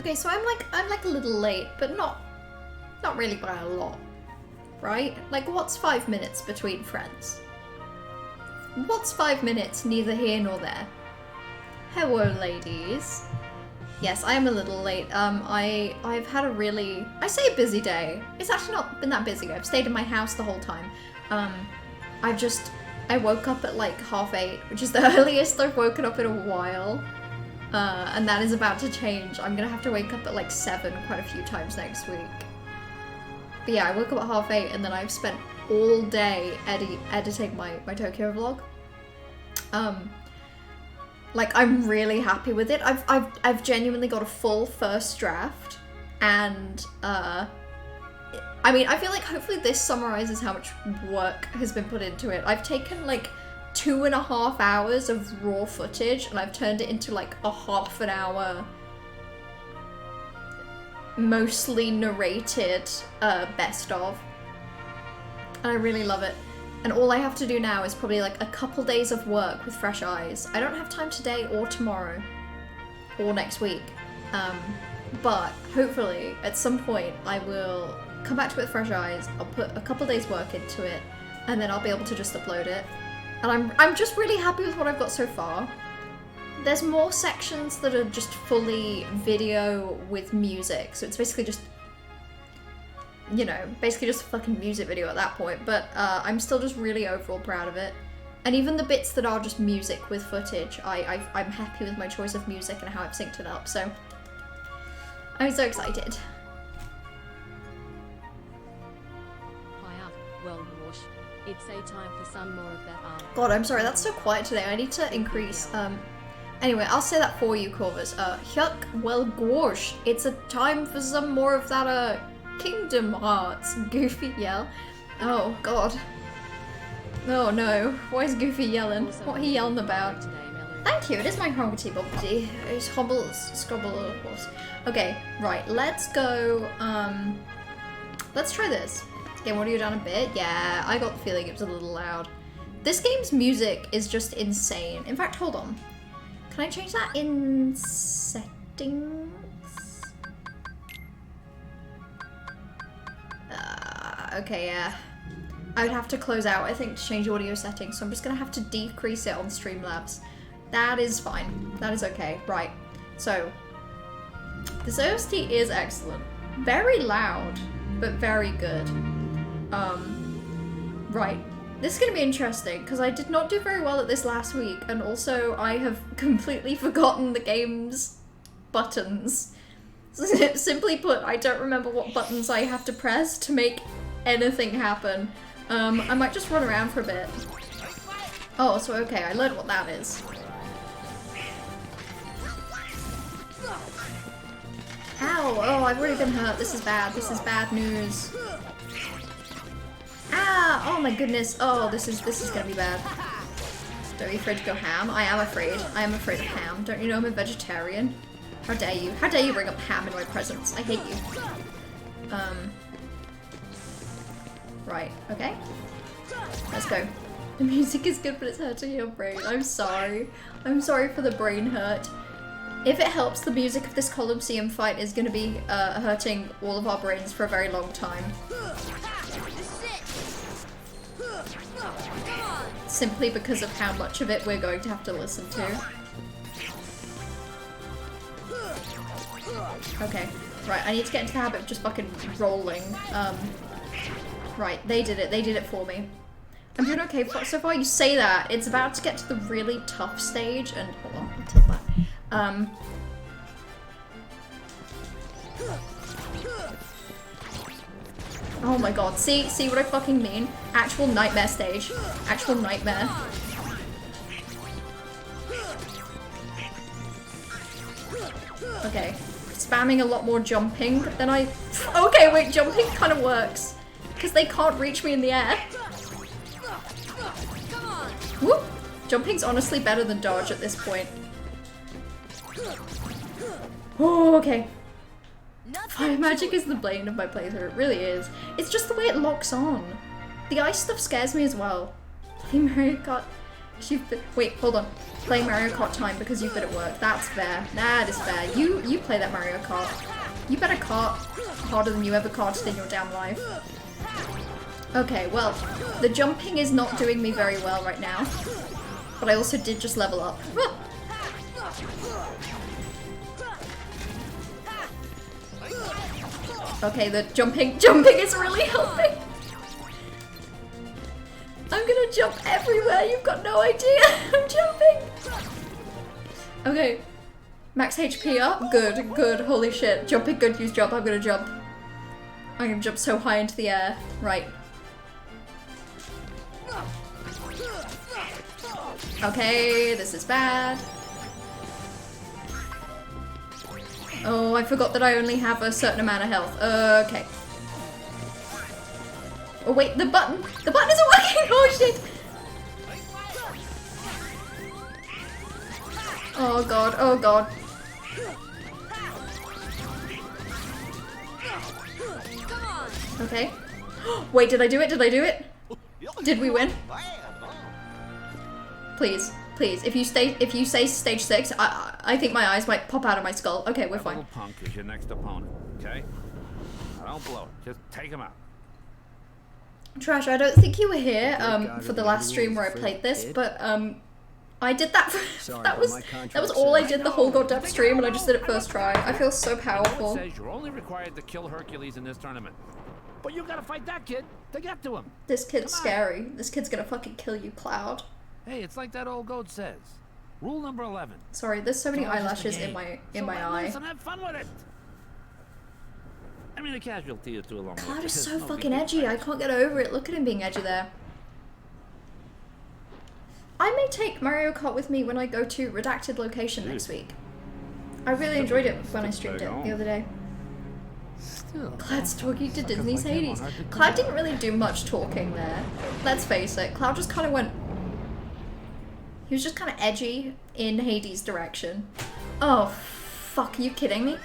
Okay, so I'm like a little late, but not really by a lot, right? Like, what's 5 minutes between friends? What's 5 minutes? Neither here nor there. Hello, ladies. Yes, I am a little late. I've had a really, I say a busy day. It's actually not been that busy. I've stayed in my house the whole time. I woke up at like 8:30, which is the earliest I've woken up in a while. And that is about to change. I'm gonna have to wake up at like 7 quite a few times next week. But yeah, I woke up at 8:30 and then I've spent all day editing my Tokyo vlog. Like, I'm really happy with it. I've genuinely got a full first draft, and I mean, I feel like hopefully this summarizes how much work has been put into it. I've taken like 2.5 hours of raw footage and I've turned it into like a half an hour mostly narrated best of, and I really love it. And all I have to do now is probably like a couple days of work with fresh eyes. I don't have time today or tomorrow or next week, but hopefully at some point I will come back to it with fresh eyes. I'll put a couple days work into it and then I'll be able to just upload it. And I'm just really happy with what I've got so far. There's more sections that are just fully video with music, so it's basically just, you know, basically just a fucking music video at that point, but I'm still just really overall proud of it. And even the bits that are just music with footage, I'm happy with my choice of music and how I've synced it up, so I'm so excited. It's a time for some more of that. God, I'm sorry, that's so quiet today. I need to increase. Anyway, I'll say that for you, Corvus. Hyuk, well, gosh, it's a time for some more of that, Kingdom Hearts. Goofy yell. Oh, God. Oh, no. Why is Goofy yelling? What are he yelling about? Thank you, it is my Hoggity Boggity. It's Hobble, Scrobble, of course. Okay, right, let's go, let's try this. Okay, what are you down a bit? Yeah, I got the feeling it was a little loud. This game's music is just insane. In fact, hold on. Can I change that in settings? Okay, yeah. I would have to close out, I think, to change audio settings, so I'm just gonna have to decrease it on Streamlabs. That is fine. That is okay. Right. So, this OST is excellent. Very loud, but very good. Right. This is going to be interesting, because I did not do very well at this last week, and also I have completely forgotten the game's buttons. Simply put, I don't remember what buttons I have to press to make anything happen. I might just run around for a bit. Oh, so okay, I learned what that is. Ow! Oh, I've already been hurt. This is bad. This is bad news. Ah! Oh my goodness. Oh, this is gonna be bad. Don't be afraid to go ham. I am afraid. I am afraid of ham. Don't you know I'm a vegetarian? How dare you? How dare you bring up ham in my presence? I hate you. Right. Okay. Let's go. The music is good, but it's hurting your brain. I'm sorry. I'm sorry for the brain hurt. If it helps, the music of this Colosseum fight is going to be hurting all of our brains for a very long time. Simply because of how much of it we're going to have to listen to. Okay, right, I need to get into the habit of just fucking rolling. Right, they did it for me. I'm doing okay so far. You say that, it's about to get to the really tough stage, and hold on, I'll tilt that. Oh my god, see what I fucking mean? Actual nightmare stage. Actual nightmare. Okay, spamming a lot more jumping than I... Okay, wait, jumping kind of works. Because they can't reach me in the air. Whoop! Jumping's honestly better than dodge at this point. Oh, okay. Fire magic is the bane of my playthrough, it really is. It's just the way it locks on. The ice stuff scares me as well. Bloody Mario Kart Wait, hold on. Play Mario Kart time because you've been at work. That's fair. That is fair. You play that Mario Kart. You better kart harder than you ever karted in your damn life. Okay, well, the jumping is not doing me very well right now. But I also did just level up. Okay, the jumping is really helping. I'm gonna jump everywhere, you've got no idea. I'm jumping. Okay. Max HP up. Good, good. Holy shit. Jumping, good. Use jump. I'm gonna jump. I'm gonna jump so high into the air. Right. Okay, this is bad. Oh, I forgot that I only have a certain amount of health. Okay. Oh wait, the button isn't working! Oh shit! Oh god, oh god. Okay. Wait, did I do it? Did I do it? Did we win? Please, please. If you say stage 6, I think my eyes might pop out of my skull. Okay, we're fine. Little punk is your next opponent, okay? Don't blow it. Just take him out. Trash, I don't think you were here for the last stream where I played this, but I did that for, that was all I did the whole goddamn stream, and I just did it first try. I feel so powerful. It says you're only required to kill Hercules in this tournament. But you gotta fight that kid to get to him. This kid's scary. This kid's gonna fucking kill you, Cloud. Hey, it's like that old goat says. Rule number 11. Sorry, there's so many eyelashes in my eye. And have fun with it. I mean, a casualty or two along the way. Cloud is so fucking edgy. I can't get over it. Look at him being edgy there. I may take Mario Kart with me when I go to Redacted Location next week. I really enjoyed it when I streamed it the other day. Cloud's talking to Disney's Hades. Cloud didn't really do much talking there. Let's face it. Cloud just kind of went... He was just kind of edgy in Hades' direction. Oh, fuck. Are you kidding me?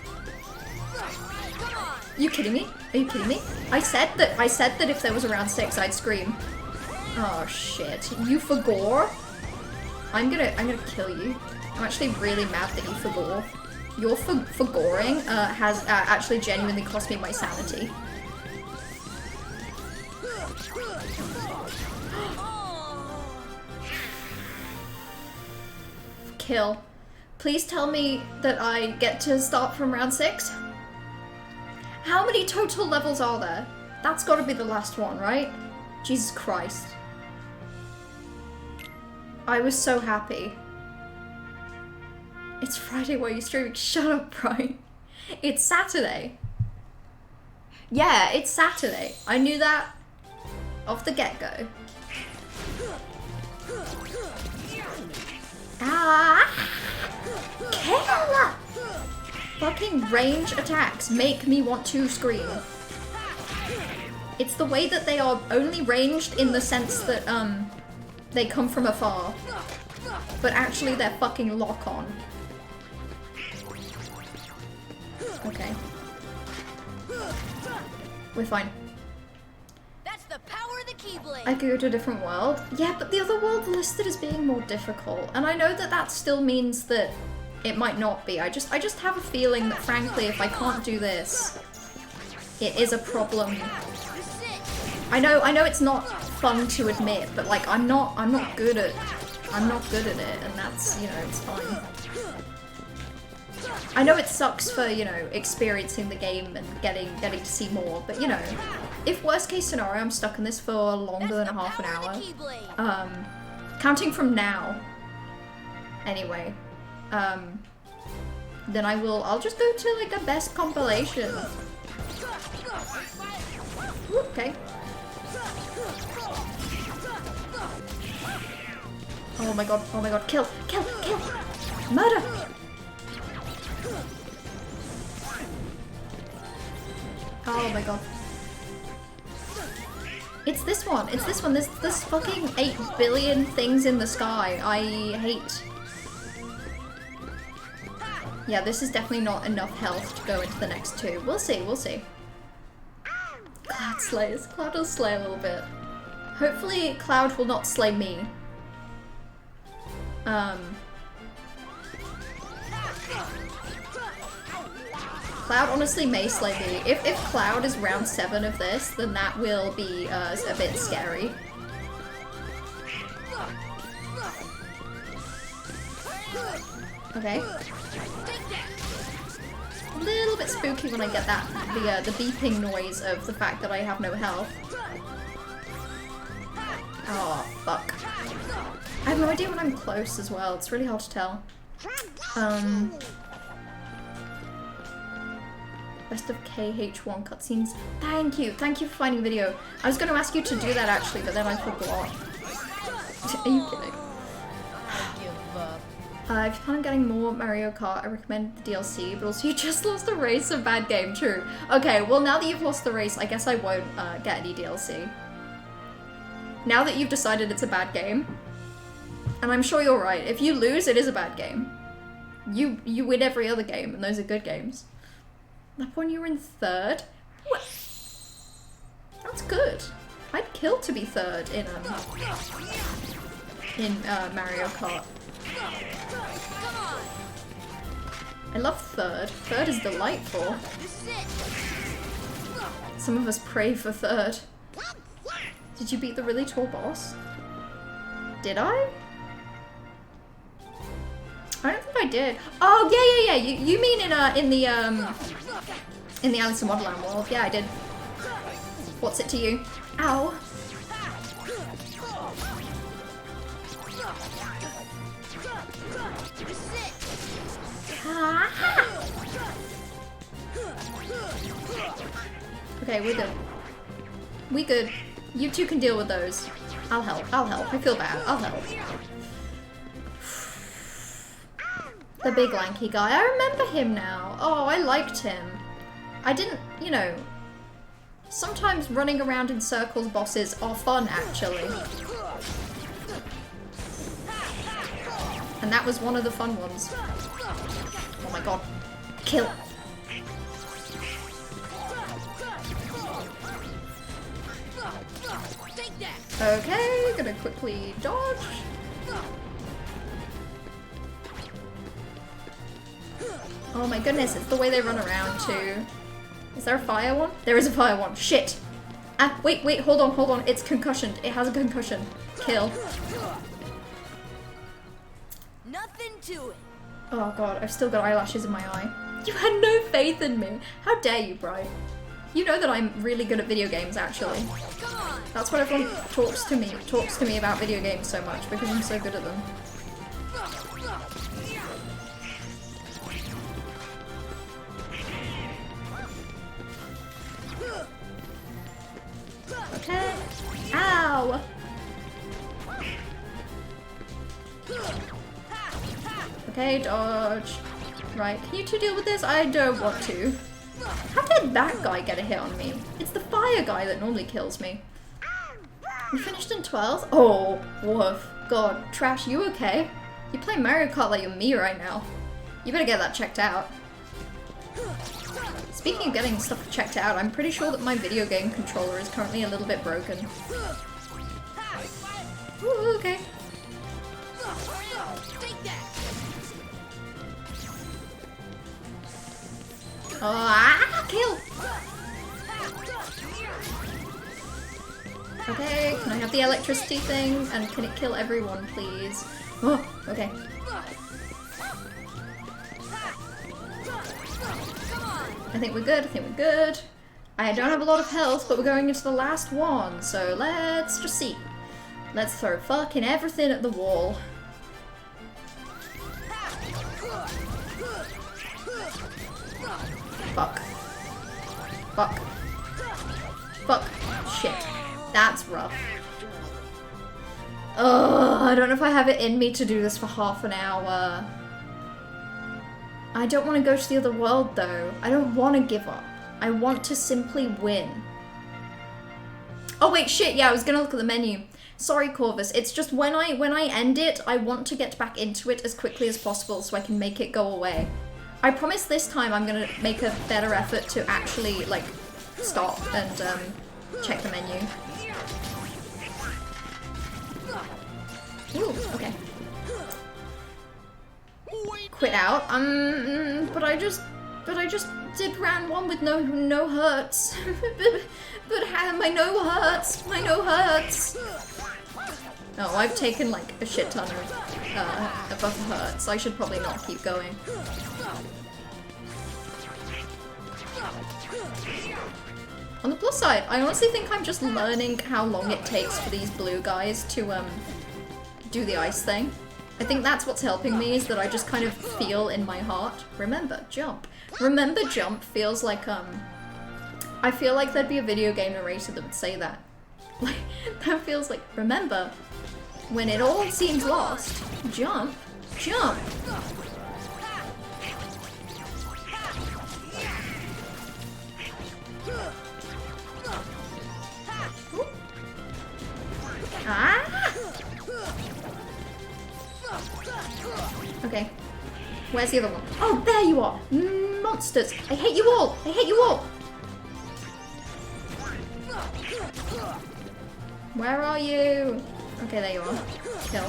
You kidding me? Are you kidding me? I said that if there was a round 6, I'd scream. Oh shit. You forgore? I'm gonna kill you. I'm actually really mad that you forgore. Your forgoring has actually genuinely cost me my sanity. Kill. Please tell me that I get to start from round 6? How many total levels are there? That's gotta be the last one, right? Jesus Christ. I was so happy. It's Friday while you're streaming. Shut up, Brian. It's Saturday. Yeah, it's Saturday. I knew that off the get-go. Ah! Kill! Fucking range attacks make me want to scream. It's the way that they are only ranged in the sense that, they come from afar. But actually they're fucking lock-on. Okay. We're fine. That's the power of the Keyblade. I could go to a different world. Yeah, but the other world listed as being more difficult. And I know that that still means that it might not be. I just have a feeling that frankly if I can't do this, it is a problem. I know it's not fun to admit, but like I'm not good at it, and that's, you know, it's fine. I know it sucks for, you know, experiencing the game and getting to see more, but you know, if worst case scenario I'm stuck in this for longer than a half an hour, counting from now, anyway, then I'll just go to like a best compilation. Ooh, okay. Oh my god, kill! Murder! Oh my god. It's this one, there's fucking 8 billion things in the sky. I hate. Yeah, this is definitely not enough health to go into the next 2. We'll see. Cloud slays. Cloud will slay a little bit. Hopefully Cloud will not slay me. Cloud honestly may slay me. If Cloud is round 7 of this, then that will be a bit scary. Okay. A little bit spooky when I get that the beeping noise of the fact that I have no health. Oh fuck. I have no idea when I'm close as well. It's really hard to tell. Best of KH1 cutscenes. Thank you for finding the video. I was going to ask you to do that actually, but then I forgot. Are you kidding? If you plan on getting more Mario Kart, I recommend the DLC, but also you just lost a race, a bad game, true. Okay, well now that you've lost the race, I guess I won't get any DLC. Now that you've decided it's a bad game, and I'm sure you're right, if you lose, it is a bad game. You win every other game, and those are good games. That point you were in 3rd? What? That's good. I'd kill to be 3rd in Mario Kart. I love 3rd. 3rd is delightful. Some of us pray for 3rd. Did you beat the really tall boss? Did I? I don't think I did. Oh yeah. You mean in the Alice in Wonderland world? Yeah, I did. What's it to you? Ow. Okay, we're good. We good. You two can deal with those. I'll help. I feel bad. I'll help. The big lanky guy. I remember him now. Oh, I liked him. I didn't, you know... Sometimes running around in circles bosses are fun, actually. And that was one of the fun ones. Oh my god. Kill. Okay, gonna quickly dodge. Oh my goodness, it's the way they run around too. Is there a fire one? There is a fire one. Shit. Ah, wait, hold on. It's concussioned. It has a concussion. Kill. Nothing to it. Oh god, I've still got eyelashes in my eye. You had no faith in me. How dare you, Bright? You know that I'm really good at video games, actually. That's what everyone talks to me about video games so much, because I'm so good at them. Okay. Ow! Okay, dodge. Right, can you two deal with this? I don't want to. How did that guy get a hit on me? It's the fire guy that normally kills me. You finished in 12th? Oh, woof. God, Trash, you okay? You play Mario Kart like you're me right now. You better get that checked out. Speaking of getting stuff checked out, I'm pretty sure that my video game controller is currently a little bit broken. Ooh, okay. Oh, kill! Okay, can I have the electricity thing? And can it kill everyone, please? Oh, okay. I think we're good. I don't have a lot of health, but we're going into the last one, so let's just see. Let's throw fucking everything at the wall. Fuck. Shit. That's rough. Ugh, I don't know if I have it in me to do this for half an hour. I don't want to go to the other world though. I don't want to give up. I want to simply win. Oh wait, shit, yeah, I was gonna look at the menu. Sorry, Corvus. It's just when I end it, I want to get back into it as quickly as possible so I can make it go away. I promise this time I'm gonna make a better effort to actually, like, stop and check the menu. Ooh, okay. quit out. But I just did round 1 with no hurts. but my no hurts. My no hurts. Oh, I've taken like a shit ton of hurts. I should probably not keep going. On the plus side, I honestly think I'm just learning how long it takes for these blue guys to do the ice thing. I think that's what's helping me, is that I just kind of feel in my heart, remember, jump. Remember, jump feels like, I feel like there'd be a video game narrator that would say that. Like, that feels like, remember, when it all seems lost, jump, jump. Ooh. Ah! Okay. Where's the other one? Oh, there you are! Monsters! I hate you all! I hate you all! Where are you? Okay, there you are. Kill.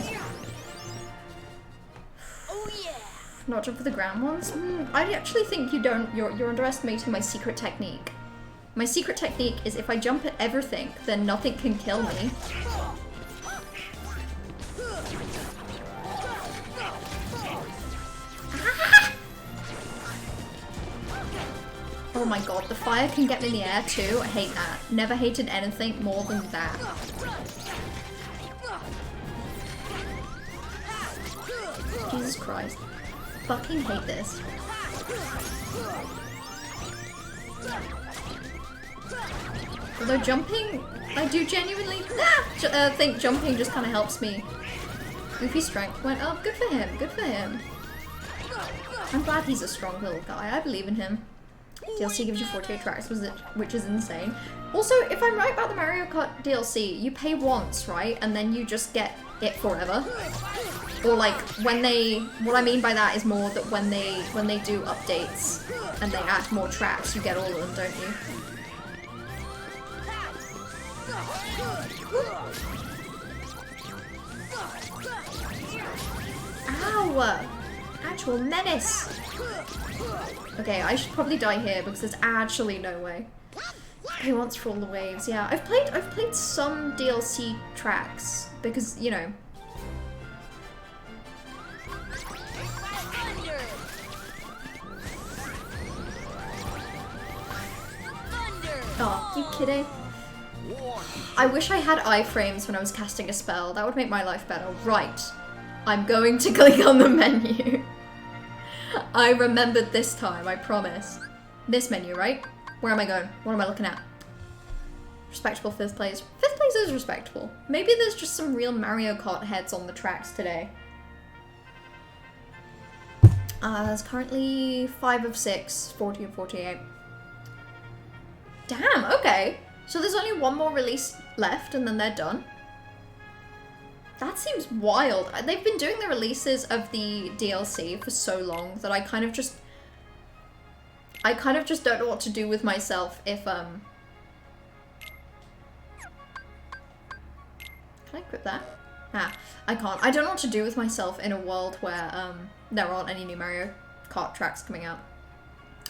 Oh yeah. Not jump for the ground ones? I actually think you don't. You're underestimating my secret technique. My secret technique is if I jump at everything, then nothing can kill me. Oh my god, the fire can get me in the air too. I hate that. Never hated anything more than that. Jesus Christ. Fucking hate this. Although jumping, I do genuinely think jumping just kind of helps me. Goofy strength went up. Good for him. Good for him. I'm glad he's a strong little guy. I believe in him. DLC gives you 48 tracks, which is insane. Also, if I'm right about the Mario Kart DLC, you pay once, right? And then you just get it forever. Or like, when they... What I mean by that is more that when they do updates and they add more tracks, you get all of them, don't you? Ow! Actual menace! Okay, I should probably die here because there's actually no way. He wants for all the waves. Yeah, I've played some DLC tracks because, you know. Thunder. Thunder. Oh, you kidding? I wish I had iframes when I was casting a spell. That would make my life better. Right. I'm going to click on the menu. I remembered this time, I promise. This menu, right? Where am I going? What am I looking at? Respectable 5th place. 5th place is respectable. Maybe there's just some real Mario Kart heads on the tracks today. There's currently 5 of 6, 40 and 48. Damn, okay. So there's only one more release left and then they're done. That seems wild. They've been doing the releases of the DLC for so long that I kind of just don't know what to do with myself if, Can I equip that? Ah, I can't. I don't know what to do with myself in a world where, there aren't any new Mario Kart tracks coming out.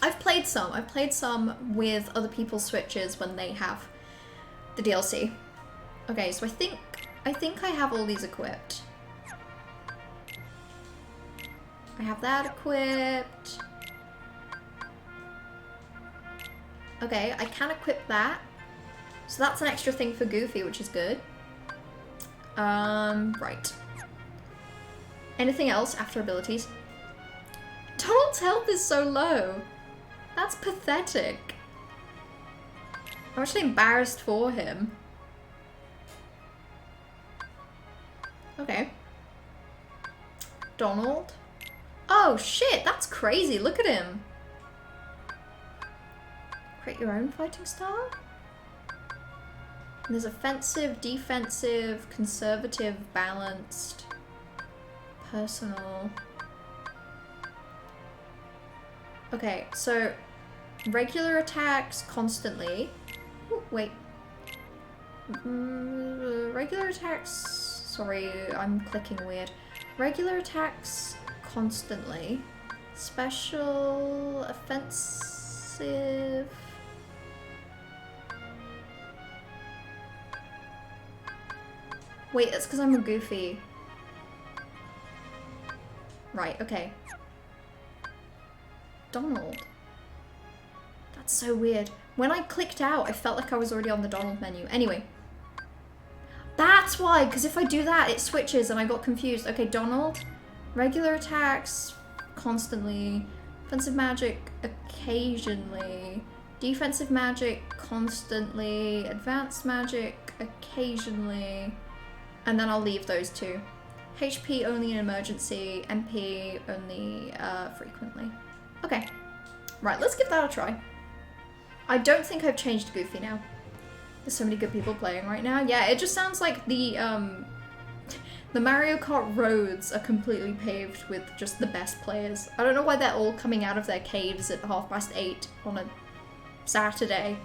I've played some. I've played some with other people's Switches when they have the DLC. Okay, so I think I have all these equipped. I have that equipped. Okay, I can equip that. So that's an extra thing for Goofy, which is good. Right. Anything else after abilities? Donald's health is so low. That's pathetic. I'm actually embarrassed for him. Okay. Donald. Oh shit, that's crazy. Look at him. Create your own fighting style? And there's offensive, defensive, conservative, balanced, personal. Okay, so regular attacks constantly. Ooh, wait. Regular attacks. Sorry, I'm clicking weird. Regular attacks constantly. Special, offensive. Wait, that's because I'm a goofy. Right, okay. Donald. That's so weird. When I clicked out, I felt like I was already on the Donald menu. Anyway. That's why, because if I do that, it switches and I got confused. Okay, Donald. Regular attacks, constantly. Offensive magic, occasionally. Defensive magic, constantly. Advanced magic, occasionally. And then I'll leave those two. HP only in emergency, MP only frequently. Okay. Right, let's give that a try. I don't think I've changed Goofy now. There's so many good people playing right now. Yeah, it just sounds like the Mario Kart roads are completely paved with just the best players. I don't know why they're all coming out of their caves at 8:30 on a Saturday.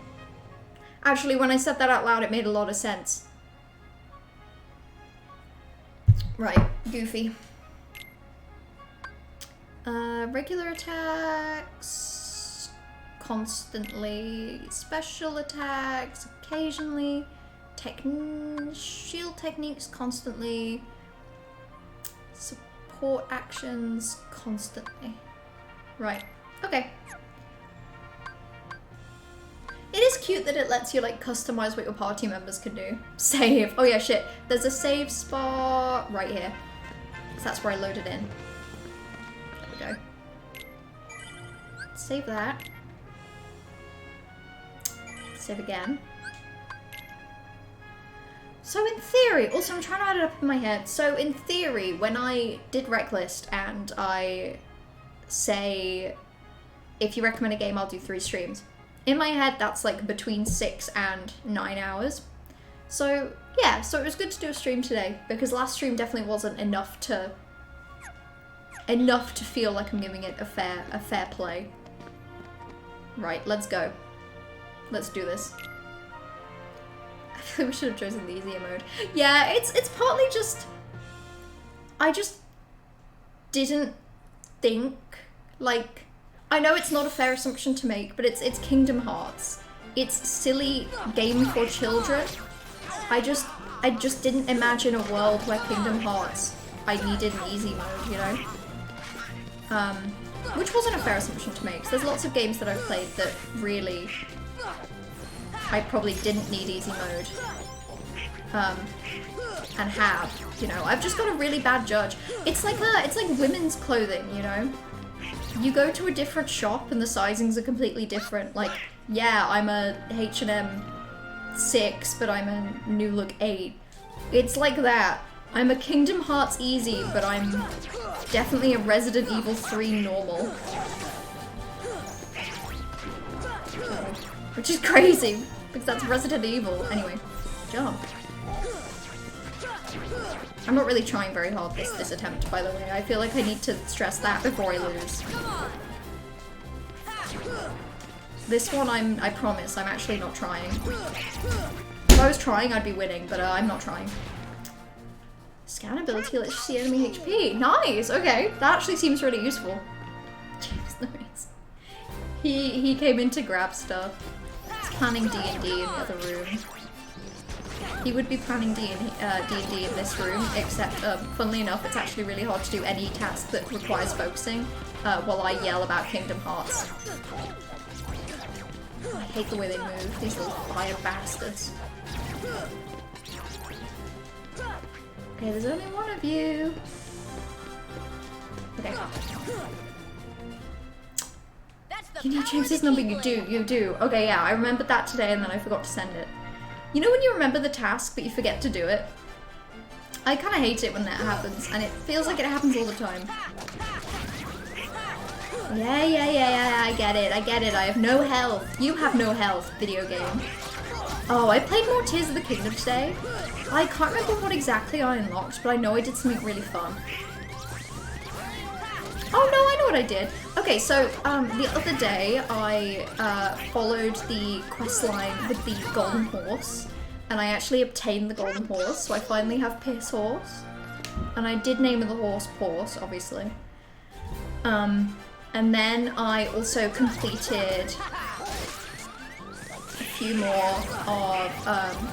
Actually, when I said that out loud, it made a lot of sense. Right, Goofy. Regular attacks, constantly. Special attacks, occasionally. Shield techniques, constantly. Support actions, constantly. Right, okay. It is cute that it lets you like customize what your party members can do. Save. Oh yeah, shit. There's a save spot right here. So that's where I loaded in. There we go. Save that. Save again. So in theory, also I'm trying to add it up in my head. So in theory, when I did Recklist and I say, if you recommend a game, I'll do 3 streams. In my head, that's like between 6 and 9 hours. So yeah, so it was good to do a stream today because last stream definitely wasn't enough to feel like I'm giving it a fair play. Right, let's go. Let's do this. I feel like we should have chosen the easier mode. Yeah, it's partly just I just didn't think like I know it's not a fair assumption to make, but it's Kingdom Hearts. It's silly game for children. I just didn't imagine a world where Kingdom Hearts I needed an easy mode, you know? Which wasn't a fair assumption to make, because there's lots of games that I've played that really I probably didn't need easy mode. And have, you know? I've just got a really bad judge. It's like women's clothing, you know? You go to a different shop and the sizings are completely different. Like, yeah, I'm a H&M 6, but I'm a New Look 8. It's like that. I'm a Kingdom Hearts easy, but I'm definitely a Resident Evil 3 normal. Which is crazy, because that's Resident Evil. Anyway, jump. I'm not really trying very hard this attempt, by the way. I feel like I need to stress that before I lose. This one, I promise, I'm actually not trying. If I was trying, I'd be winning, but I'm not trying. Scan ability lets you see enemy HP. Nice, okay. That actually seems really useful. James, nice. He came in to grab stuff. He's planning D&D in the other room. He would be planning D&D in this room, except, funnily enough, it's actually really hard to do any task that requires focusing while I yell about Kingdom Hearts. I hate the way they move, these little fire bastards. Okay, there's only one of you. Okay. You need James's number, you do. Okay, yeah, I remembered that today and then I forgot to send it. You know when you remember the task but you forget to do it? I kind of hate it when that happens, and it feels like it happens all the time. Yeah, I get it, I have no health. You have no health, video game. Oh, I played more Tears of the Kingdom today. I can't remember what exactly I unlocked, but I know I did something really fun. Oh no, I know what I did. Okay, so the other day I followed the quest line with the golden horse, and I actually obtained the golden horse, so I finally have Piss Horse. And I did name the horse Horse, obviously. And then I also completed a few more of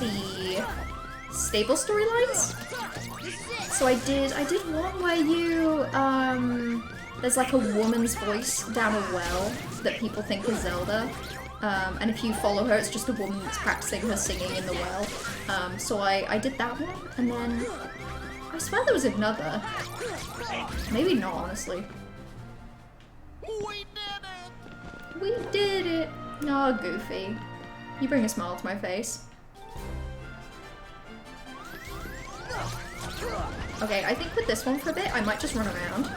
the stable storylines. So I did one where you there's like a woman's voice down a well that people think is Zelda. And if you follow her, it's just a woman that's practicing her singing in the well. So I did that one, and then I swear there was another. Maybe not, honestly. We did it! We did it! Aw, Goofy. You bring a smile to my face. Okay, I think with this one for a bit, I might just run around.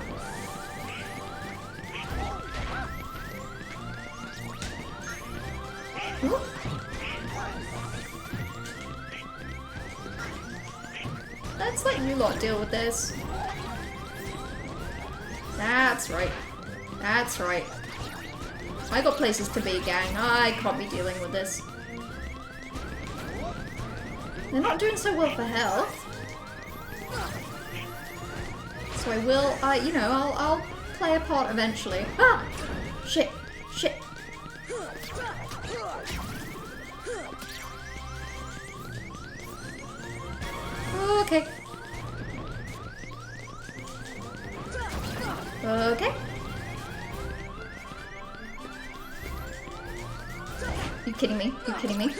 Ooh. Let's let you lot deal with this. That's right. That's right. I got places to be, gang. I can't be dealing with this. They're not doing so well for health. So I will, you know, I'll play a part eventually. Ah! Shit. Shit. Okay. Okay. You kidding me? You kidding me?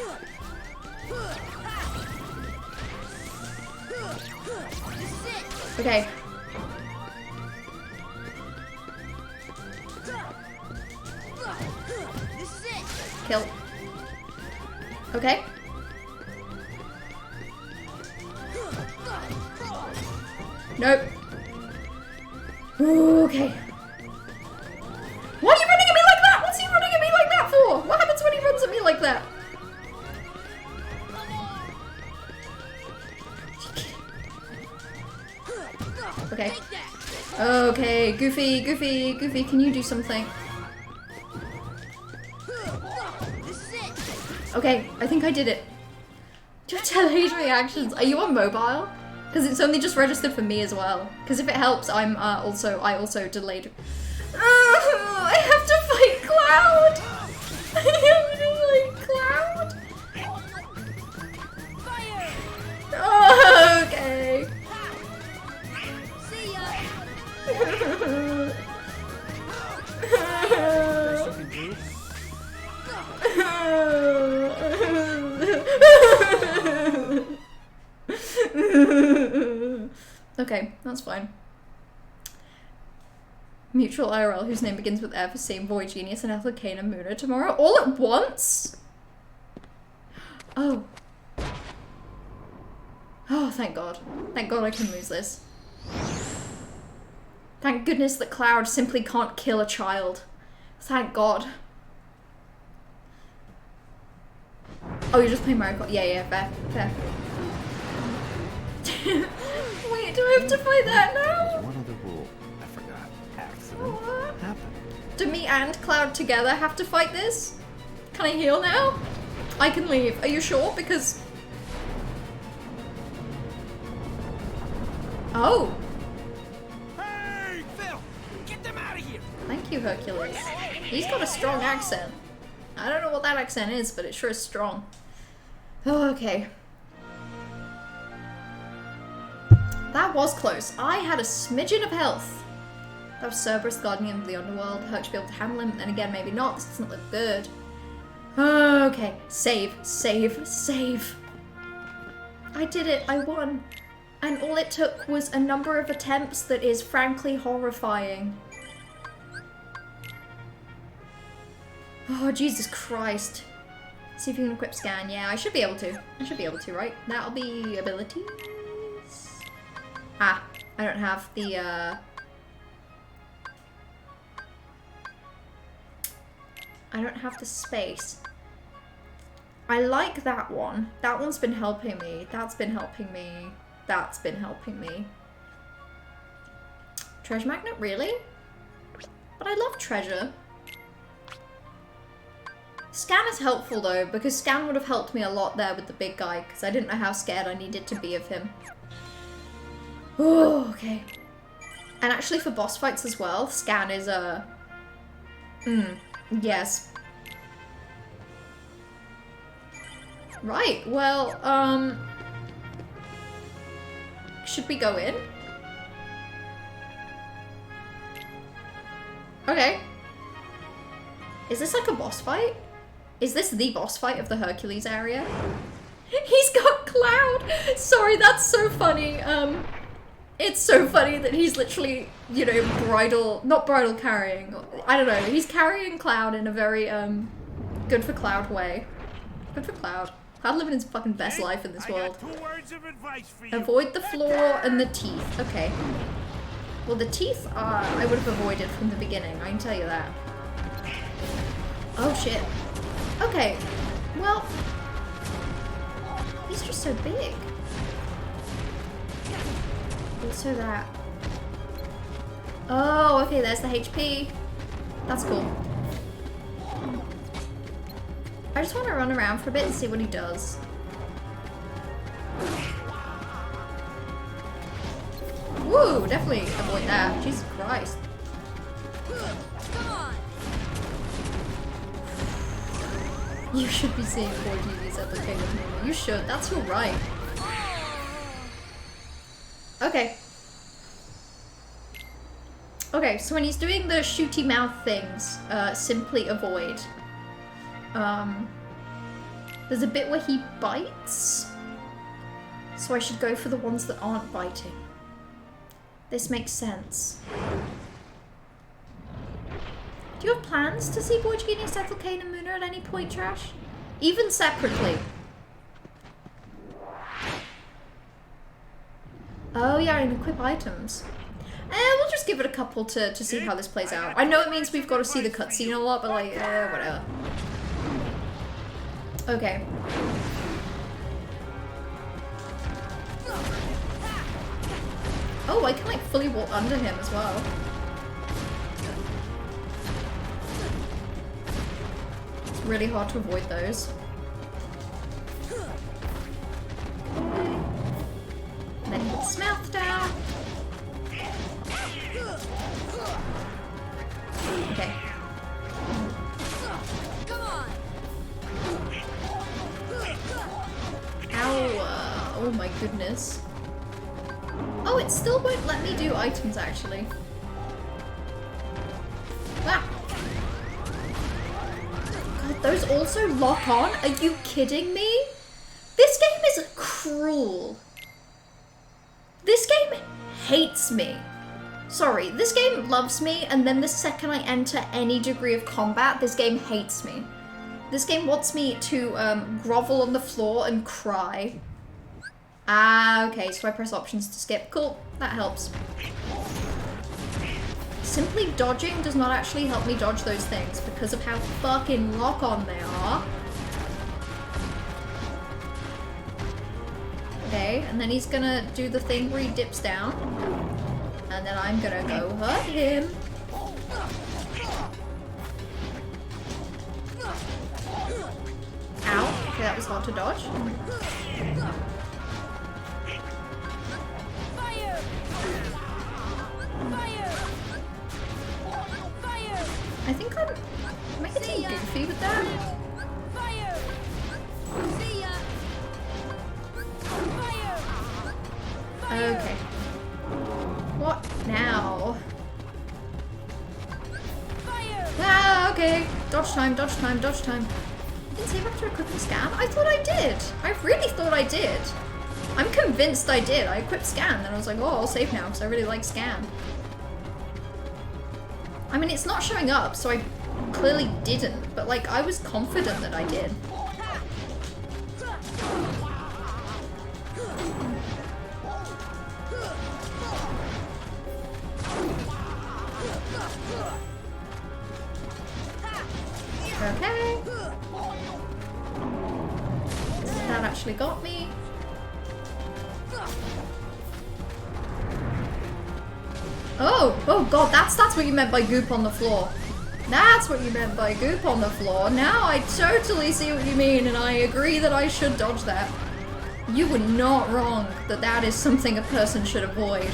Okay. Kill. Okay. Nope. Okay. Why are you running at me like that? What's he running at me like that for? What happens when he runs at me like that? Okay. Okay, Goofy, can you do something? Okay, I think I did it. Do you delayed reactions? Are you on mobile? Because it's only just registered for me as well. Because if it helps, I also delayed. I have to fight Cloud! I have to fight Cloud! Fire! Oh, okay. See ya! Okay, that's fine. Mutual IRL whose name begins with F, same Void Genius and Ethel Kane and Muna tomorrow all at once? Oh. Oh, thank God. Thank God I can lose this. Thank goodness that Cloud simply can't kill a child. Thank God. Oh, you're just playing Mario Kart? Yeah, fair. Wait, do I have to fight that now? One other rule. I forgot. Accident happened. Do me and Cloud together have to fight this? Can I heal now? I can leave. Are you sure? Because... Oh. Hey, Phil! Get them out of here! Thank you, Hercules. He's got a strong accent. I don't know what that accent is, but it sure is strong. Oh, okay. That was close. I had a smidgen of health. That was Cerberus, Guardian of the Underworld. Hurt to be able to handle him, but then again, maybe not. This doesn't look good. Okay. Save. I did it. I won. And all it took was a number of attempts that is frankly horrifying. Oh, Jesus Christ. See if you can equip scan. Yeah, I should be able to. Right? That'll be abilities. Ah, I don't have the, I don't have the space. I like that one. That one's been helping me. That's been helping me. That's been helping me. Treasure magnet? Really? But I love treasure. Scan is helpful though, because scan would have helped me a lot there with the big guy, because I didn't know how scared I needed to be of him. Oh, okay. And actually for boss fights as well, scan is a... yes. Right, well, should we go in? Okay. Is this like a boss fight? Is this the boss fight of the Hercules area? He's got Cloud! Sorry, that's so funny. It's so funny that he's literally, you know, not bridal carrying. I don't know, he's carrying Cloud in a very, good for Cloud way. Good for Cloud. Cloud living his fucking best life in this world. I got 2 words of advice for you. Avoid the floor and the teeth. Okay. Well, the teeth I would have avoided from the beginning, I can tell you that. Oh shit. Okay. Well, he's just so big. Also that. Oh, okay, there's the HP. That's cool. I just want to run around for a bit and see what he does. Woo! Definitely avoid that. Jesus Christ. You should be seeing more TVs at the Kingdom. You should. That's your right. Okay. Okay, so when he's doing the shooty mouth things, simply avoid. There's a bit where he bites. So I should go for the ones that aren't biting. This makes sense. Do you have plans to see Borgini, Settle Kane, and Muna at any point, Trash? Even separately. Oh yeah, and equip items. We'll just give it a couple to see how this plays out. I know it means we've got to see the cutscene a lot, but like, whatever. Okay. Oh, I can like fully walk under him as well. It's really hard to avoid those. And then he puts his mouth down. Okay. Ow. Oh my goodness. Oh, it still won't let me do items, actually. Ah. God, those also lock on? Are you kidding me? This game is cruel. This game hates me. Sorry, this game loves me, and then the second I enter any degree of combat, this game hates me. This game wants me to grovel on the floor and cry. Ah, okay, so I press options to skip. Cool, that helps. Simply dodging does not actually help me dodge those things because of how fucking lock-on they are. Okay, and then he's gonna do the thing where he dips down. And then I'm gonna go hurt him. Ow, okay, that was hard to dodge. I think am I getting goofy with that? Okay. What now? Ah, okay. Dodge time, dodge time, dodge time. I didn't save after equipping scan? I thought I did. I really thought I did. I'm convinced I did. I equipped scan, then I was like, oh, I'll save now because I really like scan. I mean, it's not showing up, so I clearly didn't, but like, I was confident that I did. Okay. That actually got me. Oh god, that's what you meant by goop on the floor. That's what you meant by goop on the floor. Now I totally see what you mean, and I agree that I should dodge that. You were not wrong that that is something a person should avoid.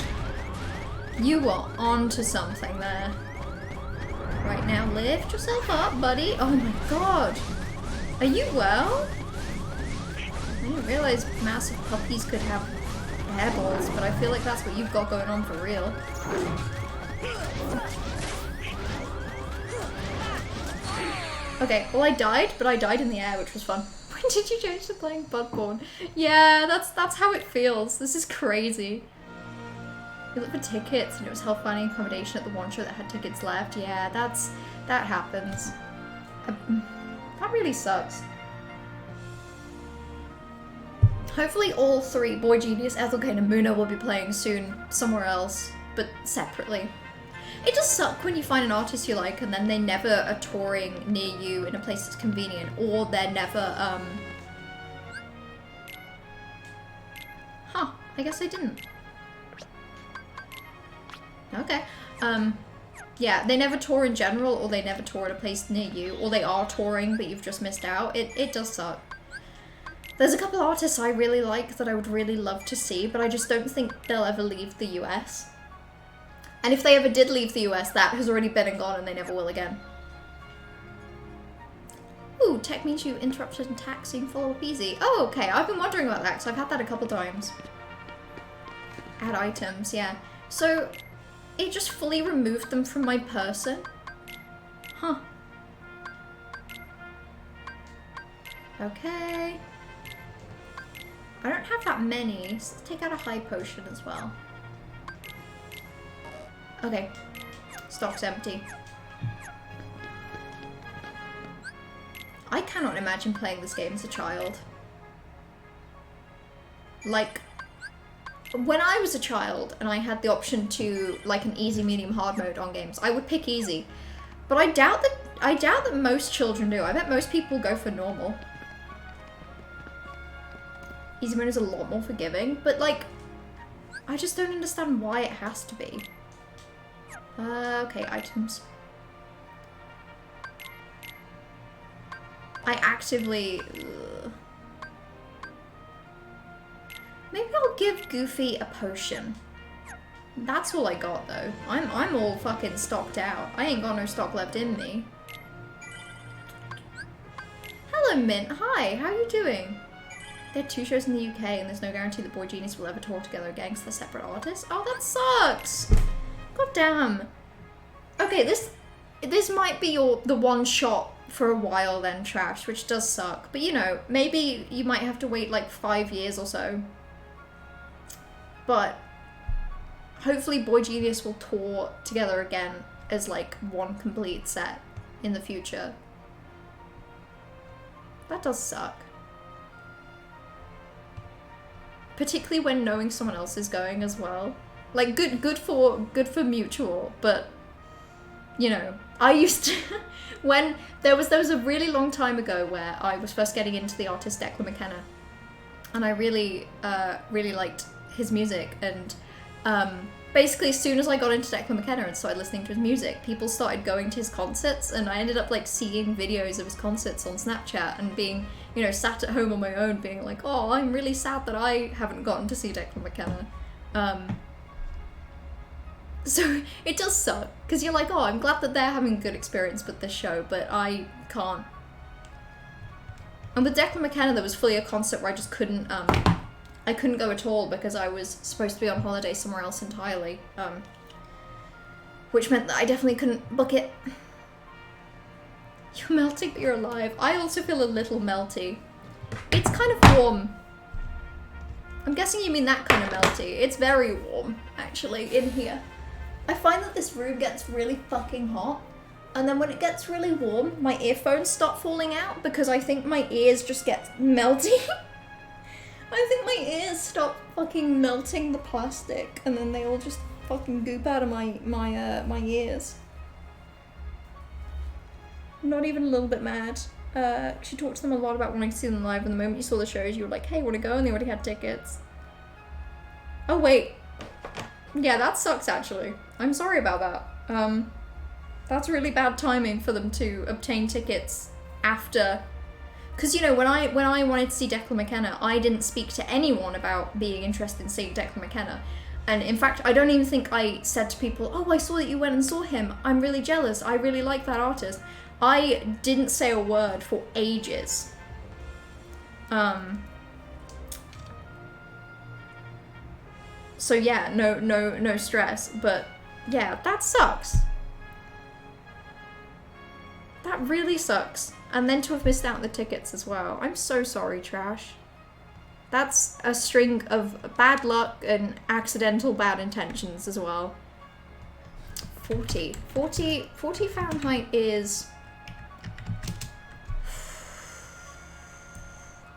You are onto something there. Right now, lift yourself up, buddy. Oh my god. Are you well? I didn't realize massive puppies could have hairballs, but I feel like that's what you've got going on for real. Okay, well I died, but I died in the air, which was fun. When did you change to playing Bloodborne? Yeah, that's how it feels. This is crazy. You looked for tickets and it was hell finding accommodation at the one show that had tickets left. Yeah, that happens. That really sucks. Hopefully all three, Boy Genius, Ethelkane, and Muna will be playing soon somewhere else, but separately. It does suck when you find an artist you like and then they never are touring near you in a place that's convenient, or they're never, Huh, I guess I didn't. Okay. Yeah, they never tour in general, or they never tour at a place near you, or they are touring but you've just missed out. It does suck. There's a couple artists I really like that I would really love to see, but I just don't think they'll ever leave the US. And if they ever did leave the US, that has already been and gone and they never will again. Ooh, tech means you interrupted and taxing follow up easy. Oh, okay, I've been wondering about that because I've had that a couple times. Add items, yeah. So, it just fully removed them from my person? Huh. Okay. I don't have that many, so let's take out a high potion as well. Okay. Stock's empty. I cannot imagine playing this game as a child. Like, when I was a child and I had the option to, like, an easy, medium, hard mode on games, I would pick easy. But I doubt that most children do. I bet most people go for normal. Easy mode is a lot more forgiving, but, like, I just don't understand why it has to be. Okay, items. I actively... Maybe I'll give Goofy a potion. That's all I got, though. I'm all fucking stocked out. I ain't got no stock left in me. Hello, Mint. Hi, how are you doing? They had 2 shows in the UK, and there's no guarantee that Boy Genius will ever tour together again because they're separate artists. Oh, that sucks! God damn. Okay, this might be the one shot for a while then, Trash, which does suck. But you know, maybe you might have to wait like 5 years or so. But hopefully Boy Genius will tour together again as like one complete set in the future. That does suck. Particularly when knowing someone else is going as well. Like good for mutual, but you know, I used to when there was a really long time ago where I was first getting into the artist Declan McKenna, and I really liked his music, and basically as soon as I got into Declan McKenna and started listening to his music, people started going to his concerts, and I ended up like seeing videos of his concerts on Snapchat and being, you know, sat at home on my own being like, oh, I'm really sad that I haven't gotten to see Declan McKenna. So it does suck, because you're like, oh, I'm glad that they're having a good experience with this show, but I can't. And with Declan McKenna, there was fully a concert where I just couldn't, I couldn't go at all because I was supposed to be on holiday somewhere else entirely, which meant that I definitely couldn't book it. You're melting, but you're alive. I also feel a little melty. It's kind of warm. I'm guessing you mean that kind of melty. It's very warm, actually, in here. I find that this room gets really fucking hot, and then when it gets really warm, my earphones start falling out because I think my ears just get melty. I think my ears stop fucking melting the plastic, and then they all just fucking goop out of my ears. I'm not even a little bit mad. She talked to them a lot about wanting to see them live, and the moment you saw the shows, you were like, hey, wanna go? And they already had tickets. Oh, wait. Yeah, that sucks, actually. I'm sorry about that. That's really bad timing for them to obtain tickets after... Because, you know, when I wanted to see Declan McKenna, I didn't speak to anyone about being interested in seeing Declan McKenna. And in fact, I don't even think I said to people, oh, I saw that you went and saw him. I'm really jealous. I really like that artist. I didn't say a word for ages. So yeah, no stress. But yeah, that sucks. That really sucks. And then to have missed out on the tickets as well. I'm so sorry, Trash. That's a string of bad luck and accidental bad intentions as well. 40 Fahrenheit is...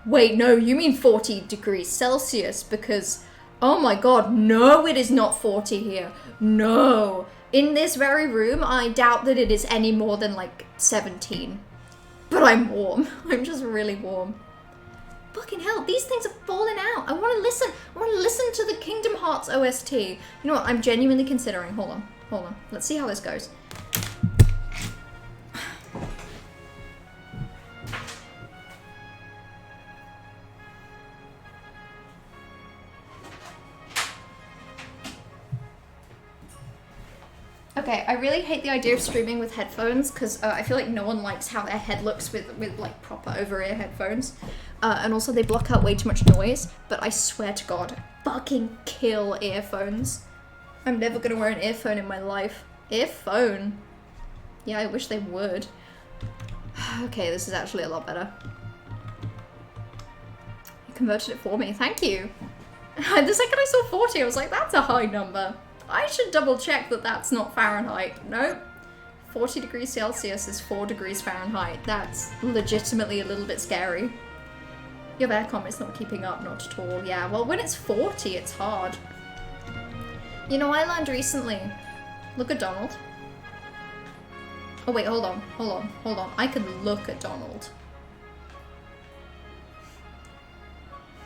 Wait, no, you mean 40 degrees Celsius because... Oh my god, no, it is not 40 here. No. In this very room, I doubt that it is any more than like 17. But I'm warm. I'm just really warm. Fucking hell, these things are falling out. I want to listen. I want to listen to the Kingdom Hearts OST. You know what? I'm genuinely considering. Hold on. Let's see how this goes. Okay, I really hate the idea of streaming with headphones because I feel like no one likes how their head looks with like proper over-ear headphones. And also they block out way too much noise, but I swear to God, fucking kill earphones. I'm never gonna wear an earphone in my life. Earphone? Yeah, I wish they would. Okay, this is actually a lot better. You converted it for me, thank you. The second I saw 40, I was like, that's a high number. I should double check that that's not Fahrenheit. Nope. 40 degrees Celsius is 4 degrees Fahrenheit. That's legitimately a little bit scary. Your aircon is not keeping up, not at all. Yeah, well, when it's 40, it's hard. You know, I learned recently. Look at Donald. Oh wait, hold on. I can look at Donald.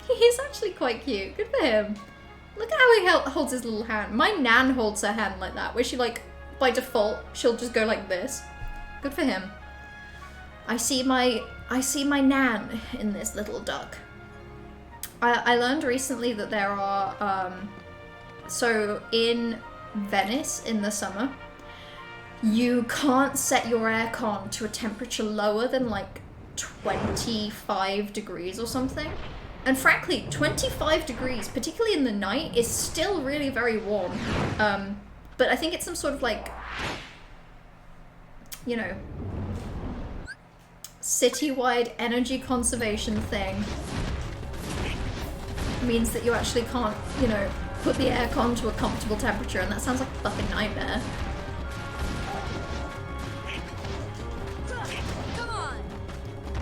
He's actually quite cute. Good for him. Look at how he holds his little hand. My nan holds her hand like that, where she like, by default, she'll just go like this. Good for him. I see my nan in this little duck. I learned recently that there are, so in Venice in the summer, you can't set your aircon to a temperature lower than like 25 degrees or something. And frankly, 25 degrees, particularly in the night, is still really very warm. But I think it's some sort of like, you know, citywide energy conservation thing. Means that you actually can't, you know, put the aircon to a comfortable temperature, and that sounds like a fucking nightmare.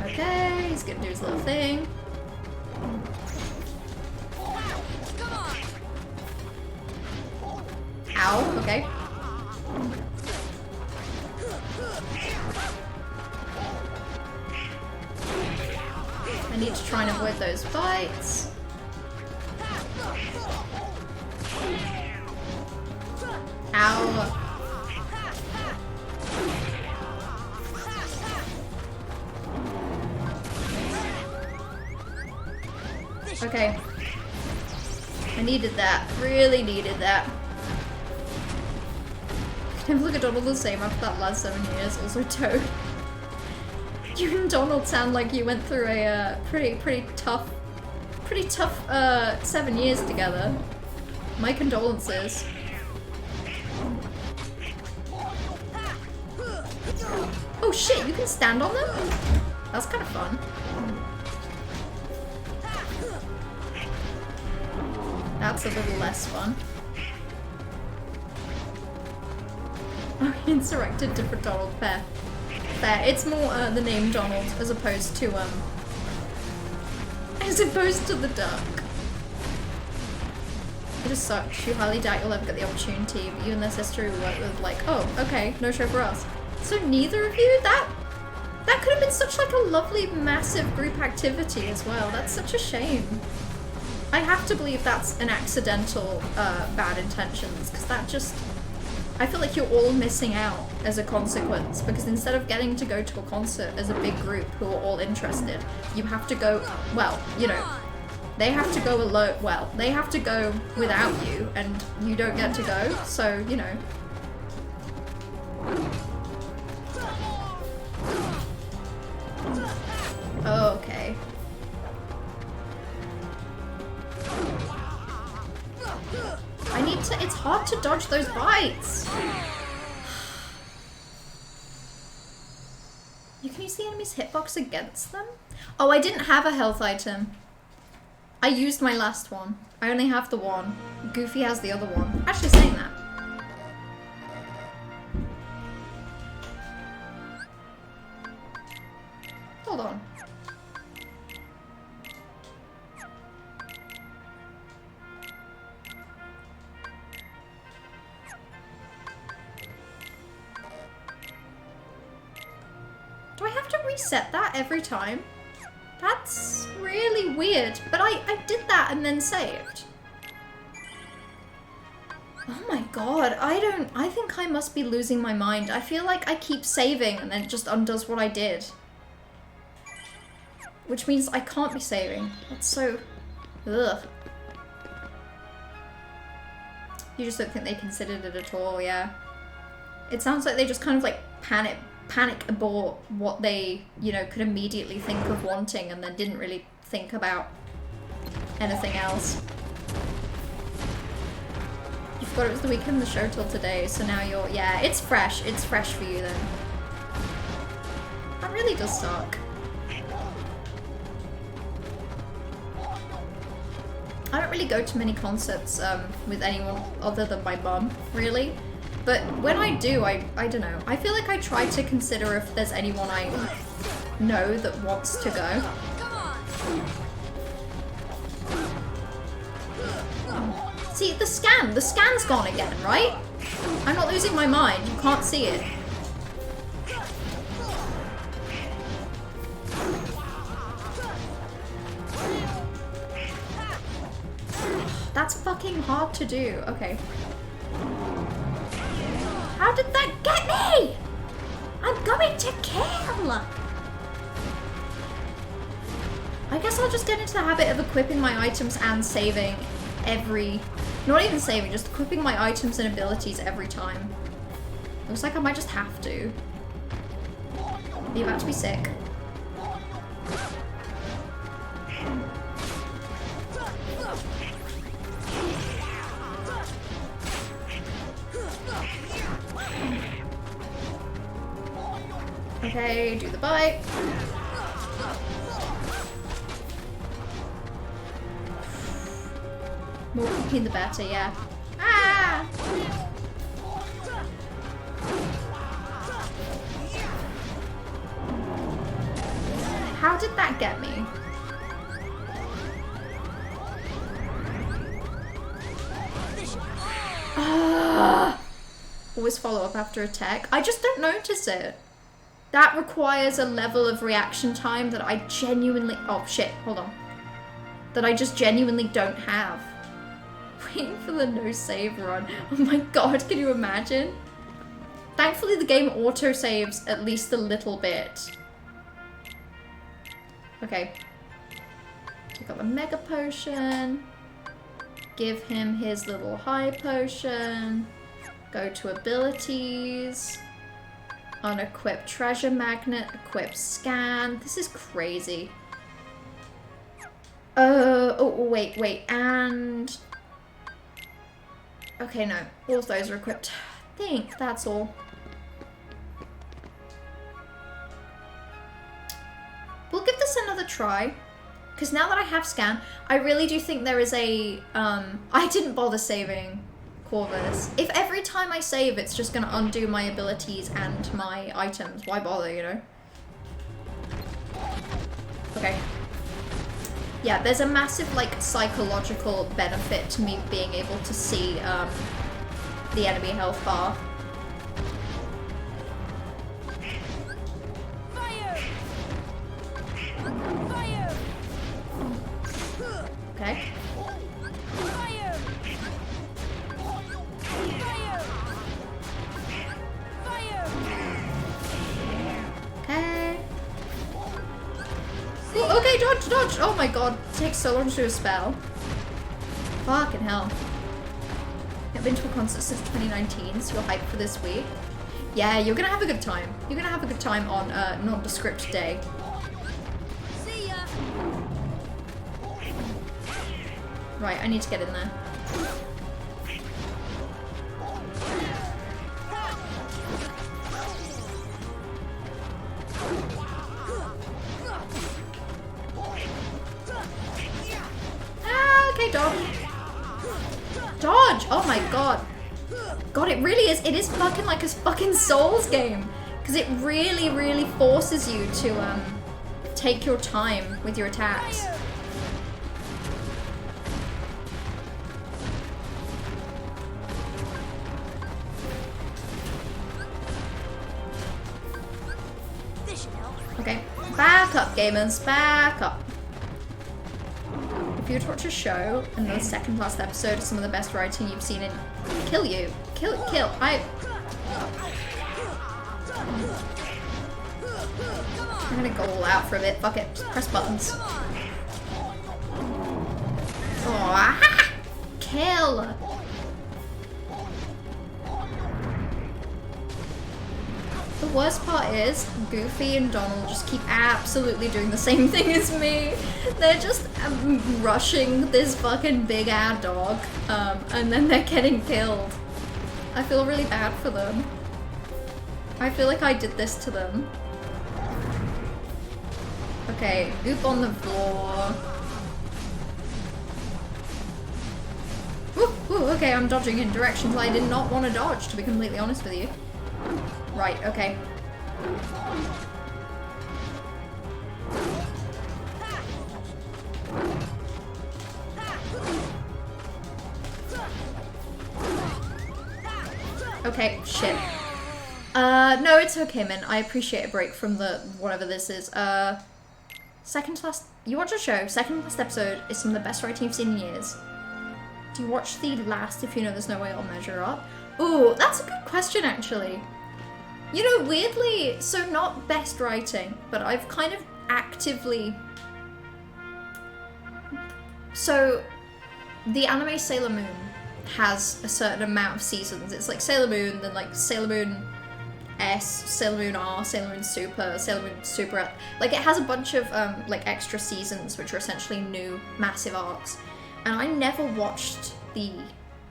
Okay, he's gonna do his little thing. Ow, okay. I need to try and avoid those bites. Ow. Okay. I needed that. Really needed that. Never look at Donald the same after that last 7 years. Also Toad. You and Donald sound like you went through a pretty tough 7 years together. My condolences. Oh shit, you can stand on them? That's kind of fun. That's a little less fun. Oh, he insurrected different Donald. Fair. Fair. It's more the name Donald as opposed to the duck. It just sucks. You highly doubt you'll ever get the opportunity, but you and their sister who work with like, oh, okay, no show for us. So neither of you? That could have been such like a lovely, massive group activity as well. That's such a shame. I have to believe that's an accidental bad intentions, because that just... I feel like you're all missing out as a consequence, because instead of getting to go to a concert as a big group who are all interested, you have to go, well, you know, they have to go alone. Well, they have to go without you, and you don't get to go. So, you know. Okay. I need to. It's hard to dodge those bites. You can use the enemy's hitbox against them? Oh, I didn't have a health item. I used my last one. I only have the one. Goofy has the other one. Actually saying that. Hold on. Do I have to reset that every time? That's really weird, but I did that and then saved. Oh my god, I think I must be losing my mind. I feel like I keep saving and then it just undoes what I did. Which means I can't be saving. That's so... ugh. You just don't think they considered it at all, yeah. It sounds like they just kind of like panic abort what they, you know, could immediately think of wanting and then didn't really think about anything else. You forgot it was the weekend of the show till today, so now you're... yeah, it's fresh for you then. That really does suck. I don't really go to many concerts with anyone other than my mum, really. But when I do, I don't know. I feel like I try to consider if there's anyone I know that wants to go. See, the scan's gone again, right? I'm not losing my mind, you can't see it. That's fucking hard to do. Okay. How did that get me? I'm going to kill! I guess I'll just get into the habit of equipping my items and saving every... not even saving, just equipping my items and abilities every time. Looks like I might just have to. Are you about to be sick? Okay, do the bite. More cooking the better, yeah. Ah! How did that get me? Always follow up after attack. I just don't notice it. That requires a level of reaction time that I genuinely... oh shit, hold on. That I just genuinely don't have. Waiting for the no save run. Oh my god, can you imagine? Thankfully the game auto-saves at least a little bit. Okay. Pick up a mega potion. Give him his little high potion. Go to abilities. Unequip treasure magnet. Equip scan. This is crazy. Oh, wait. And... okay, no. All of those are equipped. I think that's all. We'll give this another try. Because now that I have scan, I really do think there is a... I didn't bother saving Corvus. If every time I save, it's just going to undo my abilities and my items, why bother, you know? Okay. Yeah, there's a massive, like, psychological benefit to me being able to see the enemy health bar. Okay. Okay. Ooh, Okay, dodge, dodge. Oh my god, it takes so long to do a spell. Fucking hell. I've been to a concert since 2019, so you're hyped for this week. Yeah, you're gonna have a good time. You're gonna have a good time on nondescript day. See ya. Right, I need to get in there. Okay, dodge. Dodge! Oh my god. God, it really is. It is fucking like a fucking Souls game. Because it really, really forces you to take your time with your attacks. This should help. Okay, back up, gamers. Back up. If you were to watch a show and the second last episode is some of the best writing you've seen in... Kill you. Kill. I'm gonna go all out for a bit. Fuck it. Just press buttons. Oh, kill. The worst part is, Goofy and Donald just keep absolutely doing the same thing as me. They're just rushing this fucking big ad dog, and then they're getting killed. I feel really bad for them. I feel like I did this to them. Okay, Goop on the floor. Ooh, okay, I'm dodging in directions I did not want to dodge, to be completely honest with you. Right, okay. Okay, shit. No, it's okay, man. I appreciate a break from the whatever this is. Second to last... You watch a show, second to last episode is some of the best writing you've seen in years. Do you watch the last if you know there's no way it'll measure up? Ooh, that's a good question, actually. You know, weirdly, so not best writing, but I've kind of actively... So, the anime Sailor Moon has a certain amount of seasons. It's like Sailor Moon, then like Sailor Moon S, Sailor Moon R, Sailor Moon Super, Sailor Moon Super... Like, it has a bunch of, like, extra seasons, which are essentially new, massive arcs. And I never watched the...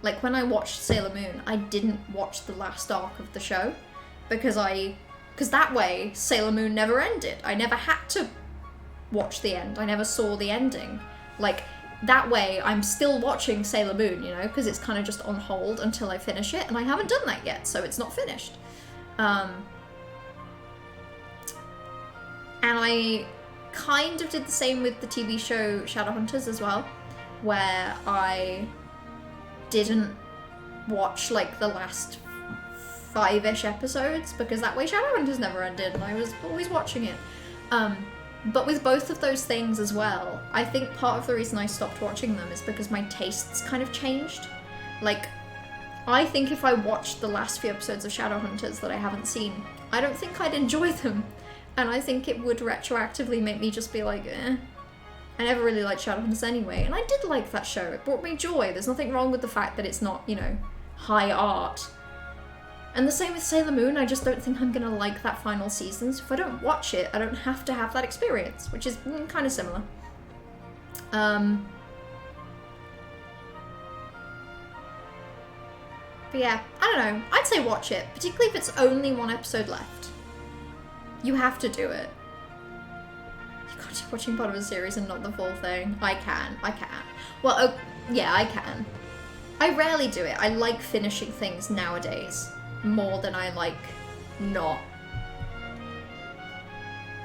Like, when I watched Sailor Moon, I didn't watch the last arc of the show. Because that way, Sailor Moon never ended. I never had to watch the end. I never saw the ending. Like, that way, I'm still watching Sailor Moon, you know, because it's kind of just on hold until I finish it, and I haven't done that yet, so it's not finished. And I kind of did the same with the TV show Shadowhunters as well, where I didn't watch, like, the last 5-ish episodes, because that way Shadowhunters never ended and I was always watching it. But with both of those things as well, I think part of the reason I stopped watching them is because my tastes kind of changed. Like, I think if I watched the last few episodes of Shadowhunters that I haven't seen, I don't think I'd enjoy them. And I think it would retroactively make me just be like, eh. I never really liked Shadowhunters anyway, and I did like that show. It brought me joy. There's nothing wrong with the fact that it's not, you know, high art. And the same with Sailor Moon, I just don't think I'm gonna like that final season, so if I don't watch it, I don't have to have that experience, which is kind of similar. But yeah, I don't know, I'd say watch it, particularly if it's only one episode left. You have to do it. You can't just watching part of a series and not the full thing. I can. Well, yeah, I can. I rarely do it. I like finishing things nowadays more than I like not.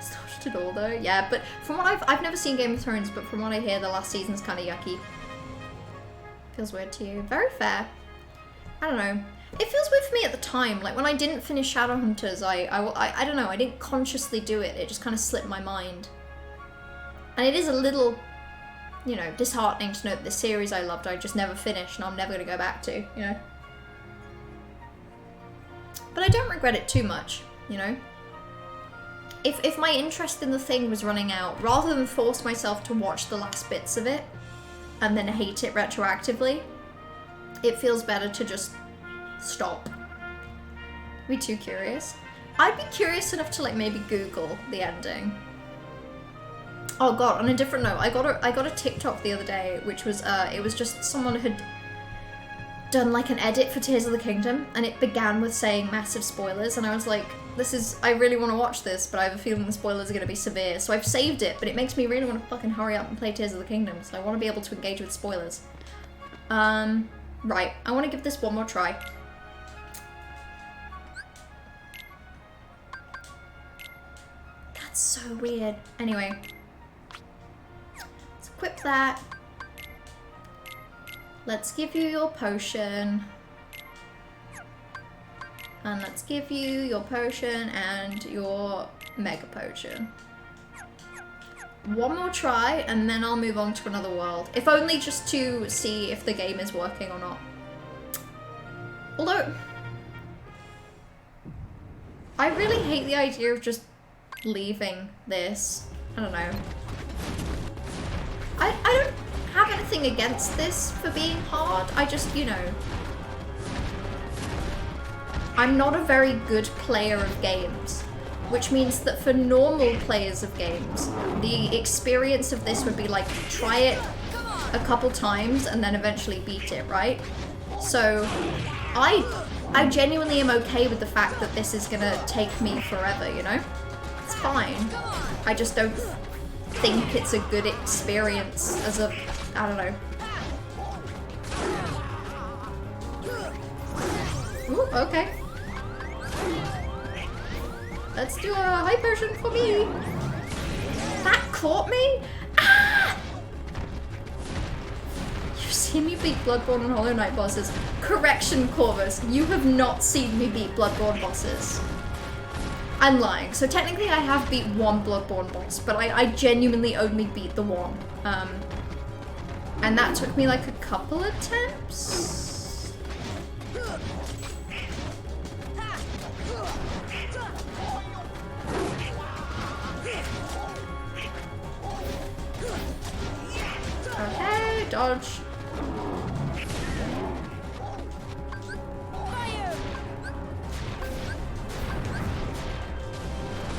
Started it all though, yeah. But from what I've never seen Game of Thrones, but from what I hear, the last season's kind of yucky. Feels weird to you. Very fair. I don't know. It feels weird for me at the time. Like when I didn't finish Shadowhunters, I don't know. I didn't consciously do it. It just kind of slipped my mind. And it is a little, you know, disheartening to know that the series I loved I just never finished and I'm never going to go back to, you know. But I don't regret it too much, you know. if my interest in the thing was running out, rather than force myself to watch the last bits of it and then hate it retroactively, it feels better to just stop. Be too curious. I'd be curious enough to like maybe Google the ending. Oh god, on a different note, I got a TikTok the other day, which was it was just someone had done like an edit for Tears of the Kingdom, and it began with saying massive spoilers, and I was like, I really want to watch this, but I have a feeling the spoilers are going to be severe, so I've saved it, but it makes me really want to fucking hurry up and play Tears of the Kingdom, so I want to be able to engage with spoilers. Right, I want to give this one more try. That's so weird. Anyway. Let's equip that. Let's give you your potion. And let's give you your potion and your mega potion. One more try, and then I'll move on to another world. If only just to see if the game is working or not. Although, I really hate the idea of just leaving this. I don't know. I don't have anything against this for being hard. I just, you know, I'm not a very good player of games, which means that for normal players of games, the experience of this would be like, try it a couple times and then eventually beat it, right? So I genuinely am okay with the fact that this is gonna take me forever, you know? It's fine. I just don't think it's a good experience as a, I don't know. Ooh, okay. Let's do a high potion for me. That caught me? Ah! You've seen me beat Bloodborne and Hollow Knight bosses. Correction, Corvus. You have not seen me beat Bloodborne bosses. I'm lying. So technically I have beat one Bloodborne boss, but I genuinely only beat the one. And that took me like a couple attempts. Okay, dodge.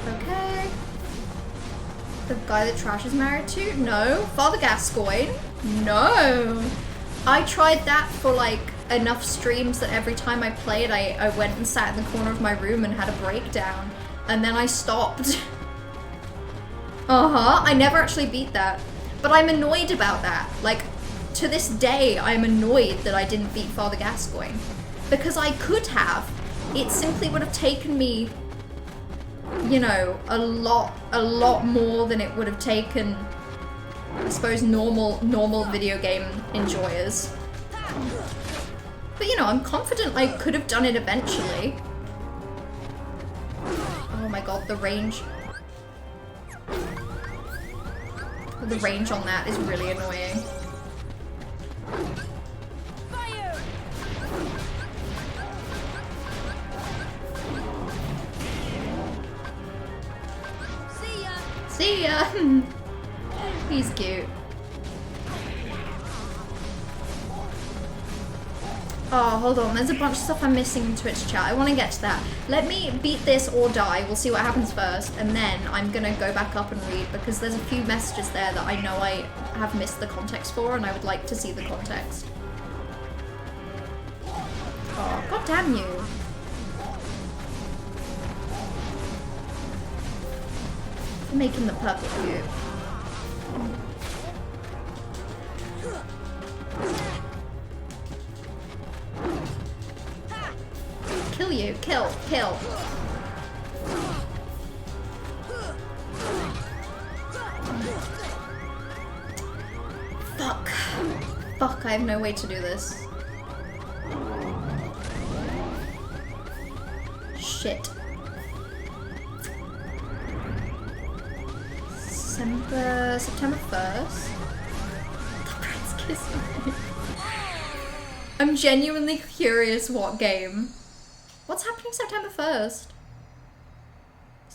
Okay. The guy that Trash is married to? No. Father Gascoigne? No. I tried that for like enough streams that every time I played, I went and sat in the corner of my room and had a breakdown. And then I stopped. I never actually beat that. But I'm annoyed about that. Like, to this day, I'm annoyed that I didn't beat Father Gascoigne. Because I could have. It simply would have taken me, you know, a lot more than it would have taken, I suppose, normal video game enjoyers. But, you know, I'm confident I could have done it eventually. Oh my god, the range. The range on that is really annoying. See ya! He's cute. Oh, hold on. There's a bunch of stuff I'm missing in Twitch chat. I want to get to that. Let me beat this or die. We'll see what happens first. And then I'm going to go back up and read because there's a few messages there that I know I have missed the context for and I would like to see the context. Oh, god damn you. For making the purple cute. Kill you. Kill. Kill. Fuck. Fuck, I have no way to do this. Shit. September 1st? The prince kissed me. I'm genuinely curious what game. What's happening September 1st?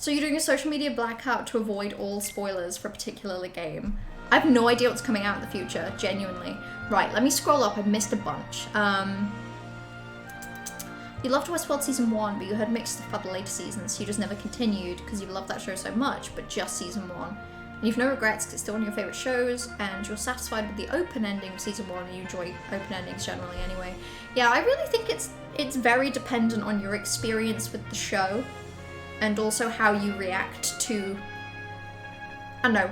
So you're doing a social media blackout to avoid all spoilers for a particular game. I have no idea what's coming out in the future, genuinely. Right, let me scroll up, I've missed a bunch. You loved Westworld Season 1, but you heard mixed stuff about the later seasons, so you just never continued because you loved that show so much, but just Season 1. And you've no regrets because it's still one of your favourite shows, and you're satisfied with the open ending of Season 1, and you enjoy open endings generally anyway. Yeah, I really think it's very dependent on your experience with the show, and also how you react to, I don't know,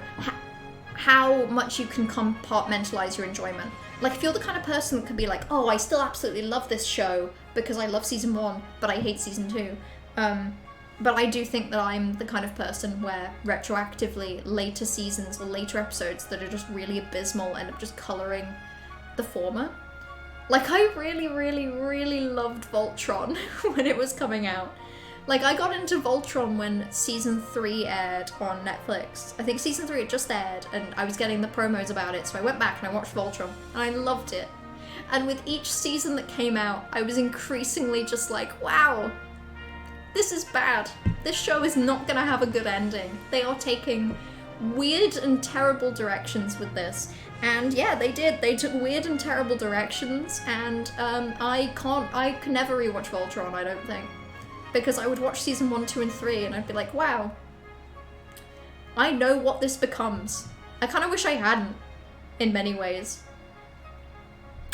how much you can compartmentalize your enjoyment. Like, if you're the kind of person that could be like, oh, I still absolutely love this show because I love Season 1, but I hate Season 2. But I do think that I'm the kind of person where retroactively later seasons or later episodes that are just really abysmal end up just colouring the former. Like, I really, really, really loved Voltron when it was coming out. Like, I got into Voltron when Season 3 aired on Netflix. I think Season 3 had just aired, and I was getting the promos about it, so I went back and I watched Voltron, and I loved it. And with each season that came out, I was increasingly just like, wow, this is bad. This show is not gonna have a good ending. They are taking weird and terrible directions with this. And yeah, they did. They took weird and terrible directions, and I can never rewatch Voltron, I don't think. Because I would watch Season 1, 2, and 3, and I'd be like, wow, I know what this becomes. I kind of wish I hadn't, in many ways.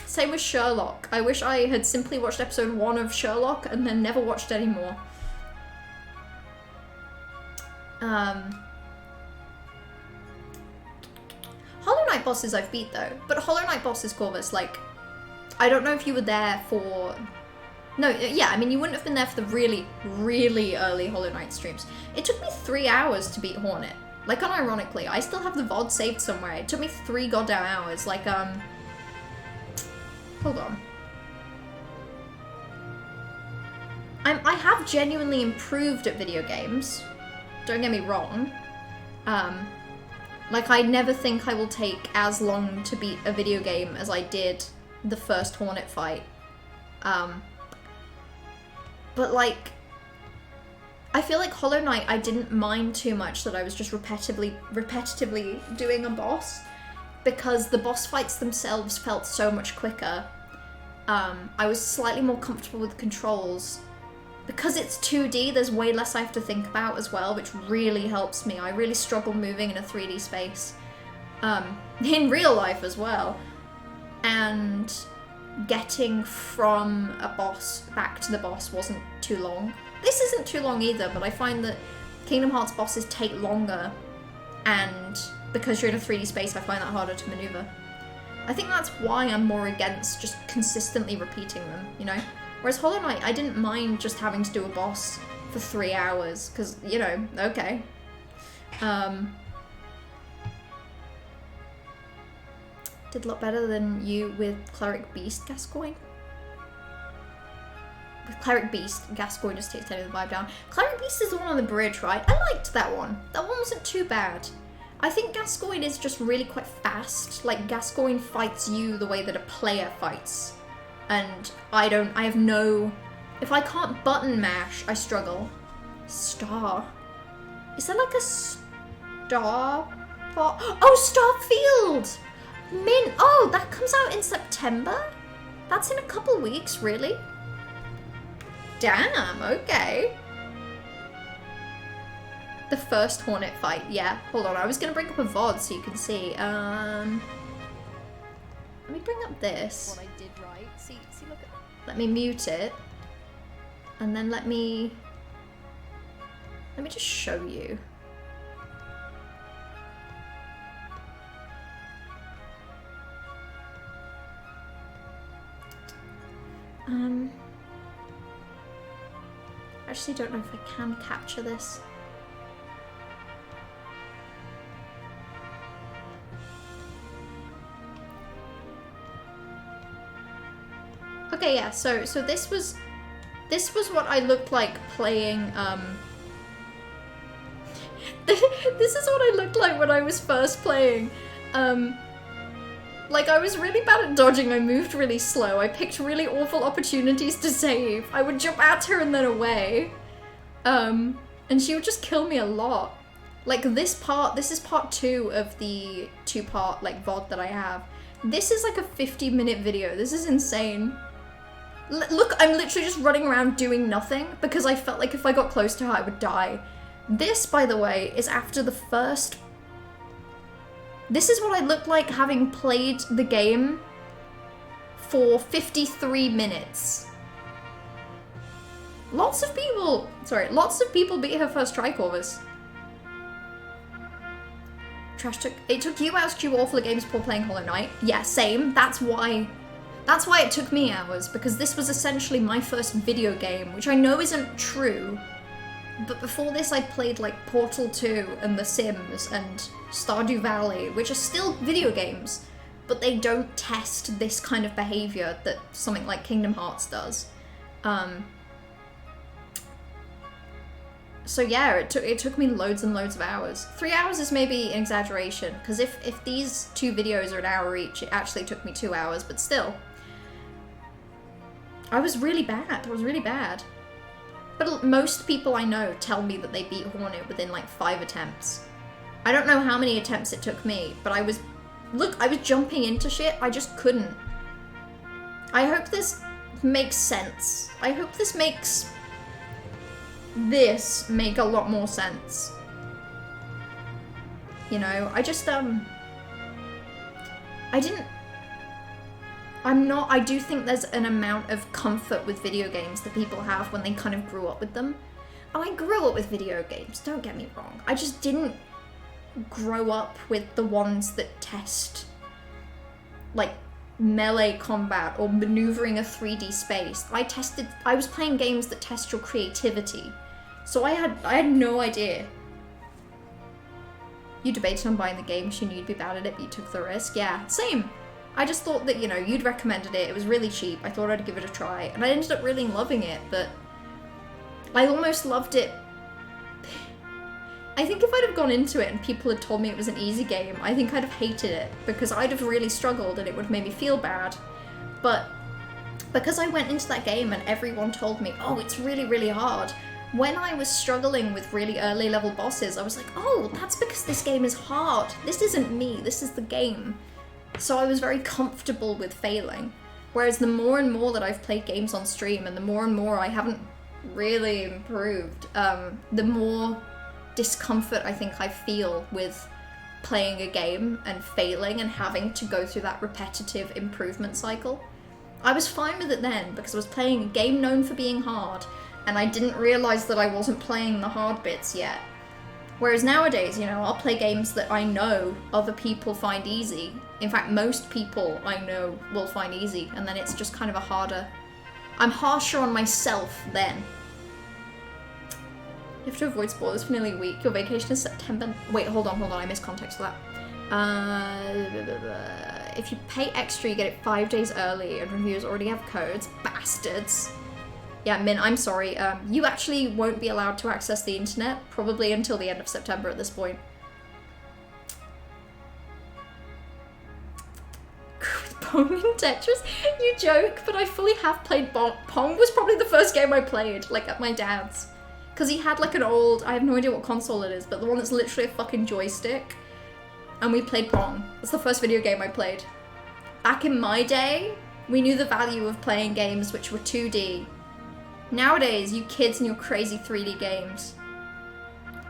Same with Sherlock. I wish I had simply watched episode 1 of Sherlock and then never watched any more. Hollow Knight bosses I've beat though, but Hollow Knight bosses, Corvus, like, I don't know if you were there for... No, yeah, I mean, you wouldn't have been there for the really, really early Hollow Knight streams. It took me 3 hours to beat Hornet. Like, unironically, I still have the VOD saved somewhere. It took me 3 goddamn hours. Like, hold on. I have genuinely improved at video games. Don't get me wrong. Like, I never think I will take as long to beat a video game as I did the first Hornet fight. But, like, I feel like Hollow Knight, I didn't mind too much that I was just repetitively doing a boss, because the boss fights themselves felt so much quicker. I was slightly more comfortable with the controls. Because it's 2D, there's way less I have to think about as well, which really helps me. I really struggle moving in a 3D space. In real life as well. And getting from a boss back to the boss wasn't too long. This isn't too long either, but I find that Kingdom Hearts bosses take longer, and because you're in a 3D space, I find that harder to maneuver. I think that's why I'm more against just consistently repeating them, you know? Whereas Hollow Knight, I didn't mind just having to do a boss for 3 hours, because, you know, okay. Did a lot better than you with Cleric Beast Gascoigne. With Cleric Beast, Gascoigne just takes any of the vibe down. Cleric Beast is the one on the bridge, right? I liked that one. That one wasn't too bad. I think Gascoigne is just really quite fast. Like, Gascoigne fights you the way that a player fights. And I have no... If I can't button mash, I struggle. Star. Is that like a star? Oh, Starfield! Mint! Oh, that comes out in September? That's in a couple weeks, really? Damn, okay. The first Hornet fight, yeah. Hold on, I was gonna bring up a VOD so you can see. Let me bring up this. What I did right. See, look at... Let me mute it. And then let me just show you. I actually don't know if I can capture this. Okay, yeah, so this was what I looked like playing, this is what I looked like when I was first playing. Like, I was really bad at dodging, I moved really slow, I picked really awful opportunities to save. I would jump at her and then away. And she would just kill me a lot. Like this is part 2 of the 2-part like VOD that I have. This is like a 50-minute video. This is insane. Look, I'm literally just running around doing nothing because I felt like if I got close to her, I would die. This, by the way, is after the first... This is what I looked like having played the game for 53 minutes. Lots of people beat her first try, Corvus. It took you hours to queue all for the games before playing Hollow Knight. Yeah, same. That's why it took me hours, because this was essentially my first video game, which I know isn't true, but before this I played like Portal 2 and The Sims and Stardew Valley, which are still video games, but they don't test this kind of behavior that something like Kingdom Hearts does. So yeah, it took me loads and loads of hours. 3 hours is maybe an exaggeration, because if these 2 videos are an hour each, it actually took me 2 hours, but still. I was really bad. But most people I know tell me that they beat Hornet within like 5 attempts. I don't know how many attempts it took me, but I was jumping into shit, I just couldn't. I hope this makes sense. I hope this makes make a lot more sense. You know, I do think there's an amount of comfort with video games that people have when they kind of grew up with them. And I grew up with video games, don't get me wrong. I just didn't grow up with the ones that test, like, melee combat or maneuvering a 3D space. I was playing games that test your creativity. So I had no idea. You debated on buying the game, she knew you'd be bad at it, but you took the risk. Yeah, same. I just thought that, you know, you'd recommended it, it was really cheap, I thought I'd give it a try, and I ended up really loving it, but I almost loved it. I think if I'd have gone into it and people had told me it was an easy game, I think I'd have hated it, because I'd have really struggled and it would have made me feel bad. But because I went into that game and everyone told me, oh, it's really, really hard, when I was struggling with really early level bosses, I was like, oh, that's because this game is hard. This isn't me, this is the game. So I was very comfortable with failing. Whereas the more and more that I've played games on stream and the more I haven't really improved, the more discomfort I think I feel with playing a game and failing and having to go through that repetitive improvement cycle. I was fine with it then because I was playing a game known for being hard and I didn't realize that I wasn't playing the hard bits yet. Whereas nowadays, you know, I'll play games that I know other people find easy. In fact, most people I know will find easy, and then it's just kind of a harder... I'm harsher on myself then. You have to avoid spoilers for nearly a week. Your vacation is September... Wait, hold on, I missed context for that. If you pay extra, you get it 5 days early, and reviewers already have codes. Bastards. Yeah, Min, I'm sorry. You actually won't be allowed to access the internet, probably until the end of September at this point. Pong and Tetris? You joke, but I fully have played Pong was probably the first game I played, like, at my dad's. Because he had, like, an old, I have no idea what console it is, but the one that's literally a fucking joystick. And we played Pong. That's the first video game I played. Back in my day, we knew the value of playing games which were 2D. Nowadays, you kids and your crazy 3D games.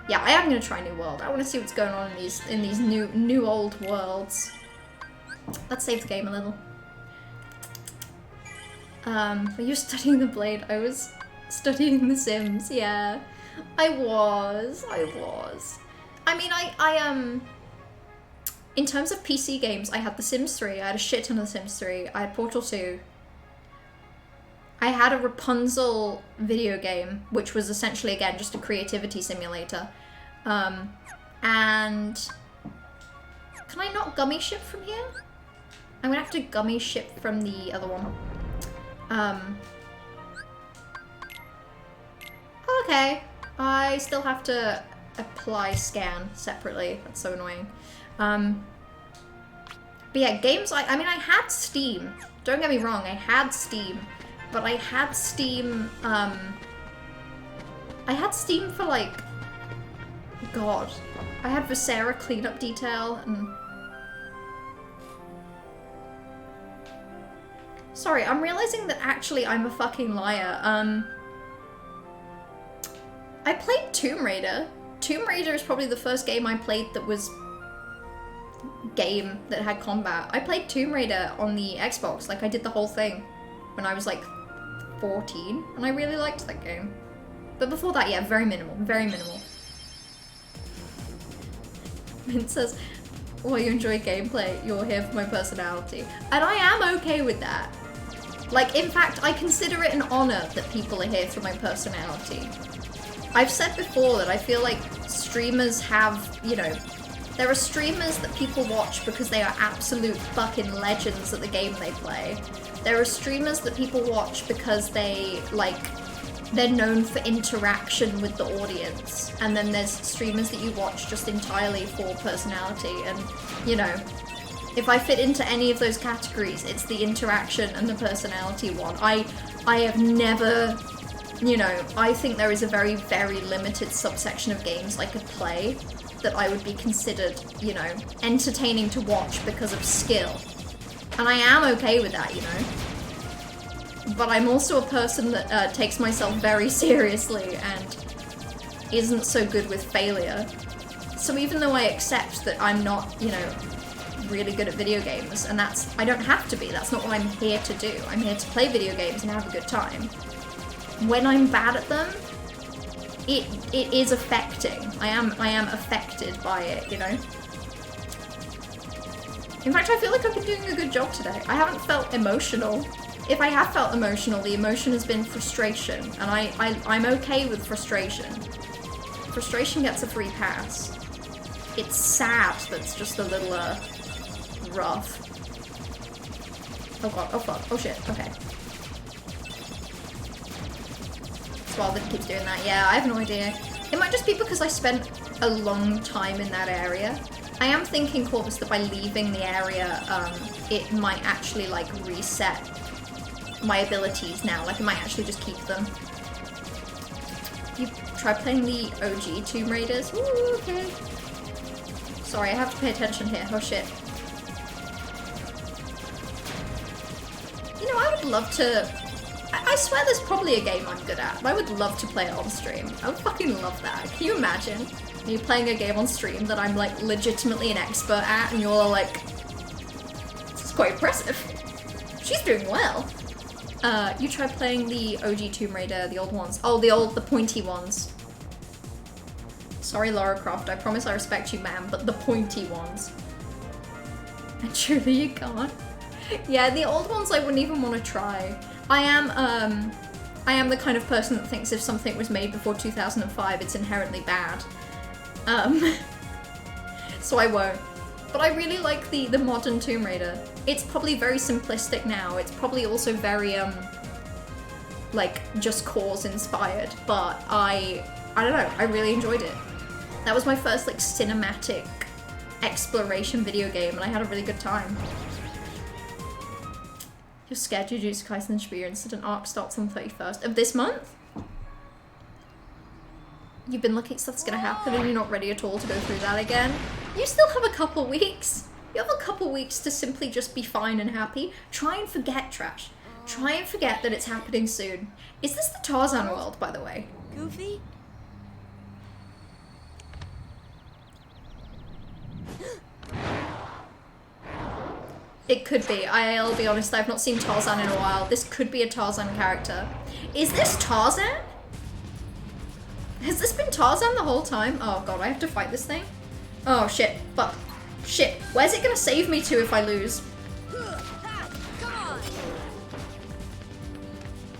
Yeah, I am gonna try New World. I want to see what's going on in these new old worlds. Let's save the game a little. When you're studying the Blade, I was studying The Sims. Yeah, I was. I mean, I in terms of PC games, I had The Sims 3. I had a shit ton of The Sims 3. I had Portal 2. I had a Rapunzel video game, which was essentially, again, just a creativity simulator. And... Can I not gummy ship from here? I'm gonna have to gummy ship from the other one. Okay. I still have to apply scan separately. That's so annoying. But yeah, games, I mean, I had Steam. Don't get me wrong, I had Steam. But I had Steam, I had Steam for like, God, I had Viscera cleanup detail and... Sorry, I'm realizing that actually I'm a fucking liar. I played Tomb Raider. Tomb Raider is probably the first game I played that was game that had combat. I played Tomb Raider on the Xbox, like I did the whole thing when I was like 14, and I really liked that game. But before that, yeah, very minimal, very minimal. Mint says, well, you enjoy gameplay, you're here for my personality. And I am okay with that. Like, in fact, I consider it an honor that people are here for my personality. I've said before that I feel like streamers have, you know, there are streamers that people watch because they are absolute fucking legends at the game they play. There are streamers that people watch because they, like, they're known for interaction with the audience. And then there's streamers that you watch just entirely for personality. And, you know, if I fit into any of those categories, it's the interaction and the personality one. I have never, you know, I think there is a very, very limited subsection of games I could play that I would be considered, you know, entertaining to watch because of skill. And I am okay with that, you know. But I'm also a person that takes myself very seriously and isn't so good with failure. So even though I accept that I'm not, you know, really good at video games, and I don't have to be, that's not what I'm here to do. I'm here to play video games and have a good time. When I'm bad at them, it is affecting. I am affected by it, you know? In fact, I feel like I've been doing a good job today. I haven't felt emotional. If I have felt emotional, the emotion has been frustration, and I'm okay with frustration. Frustration gets a free pass. It's sad that's just a little, rough. Oh god, oh fuck, oh shit, okay. Swallow keeps doing that, yeah, I have no idea. It might just be because I spent a long time in that area. I am thinking, Corvus, that by leaving the area, it might actually, like, reset my abilities now. Like, it might actually just keep them. You try playing the OG Tomb Raiders? Ooh, okay. Sorry, I have to pay attention here. Oh shit. You know, I would love to... I swear there's probably a game I'm good at, but I would love to play it on stream. I would fucking love that. Can you imagine me playing a game on stream that I'm, like, legitimately an expert at, and you're all like, this is quite impressive. She's doing well. You try playing the OG Tomb Raider, the old ones. Oh, the pointy ones. Sorry, Lara Croft, I promise I respect you, ma'am, but the pointy ones. And truly you can't. Yeah, the old ones I wouldn't even want to try. I am the kind of person that thinks if something was made before 2005, it's inherently bad. So I won't. But I really like the modern Tomb Raider. It's probably very simplistic now. It's probably also very, like, Just Cause inspired. But I don't know, I really enjoyed it. That was my first, like, cinematic exploration video game, and I had a really good time. You're scared Jujutsu Kaisen Shibuya Incident arc starts on the 31st of this month? You've been looking, stuff's gonna happen and you're not ready at all to go through that again? You still have a couple weeks. You have a couple weeks to simply just be fine and happy. Try and forget, Trash. Try and forget that it's happening soon. Is this the Tarzan world, by the way? Goofy? It could be. I'll be honest, I've not seen Tarzan in a while. This could be a Tarzan character. Is this Tarzan? Has this been Tarzan the whole time? Oh god, I have to fight this thing? Oh shit, fuck. Shit, where's it gonna save me to if I lose?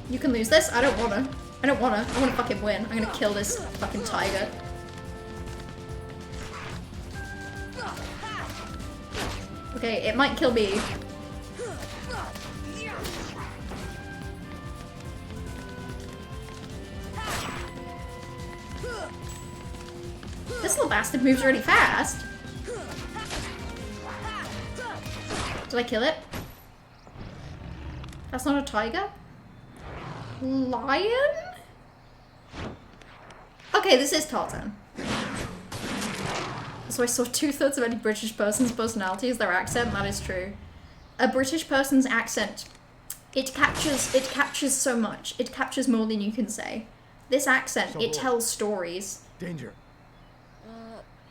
You can lose this? I don't wanna. I wanna fucking win. I'm gonna kill this fucking tiger. Okay, it might kill me. This little bastard moves really fast. Did I kill it? That's not a tiger? Lion? Okay, this is Tarzan. So I saw 2/3 of any British person's personality is their accent. That is true. A British person's accent, it captures so much. It captures more than you can say. This accent, it tells stories. Danger.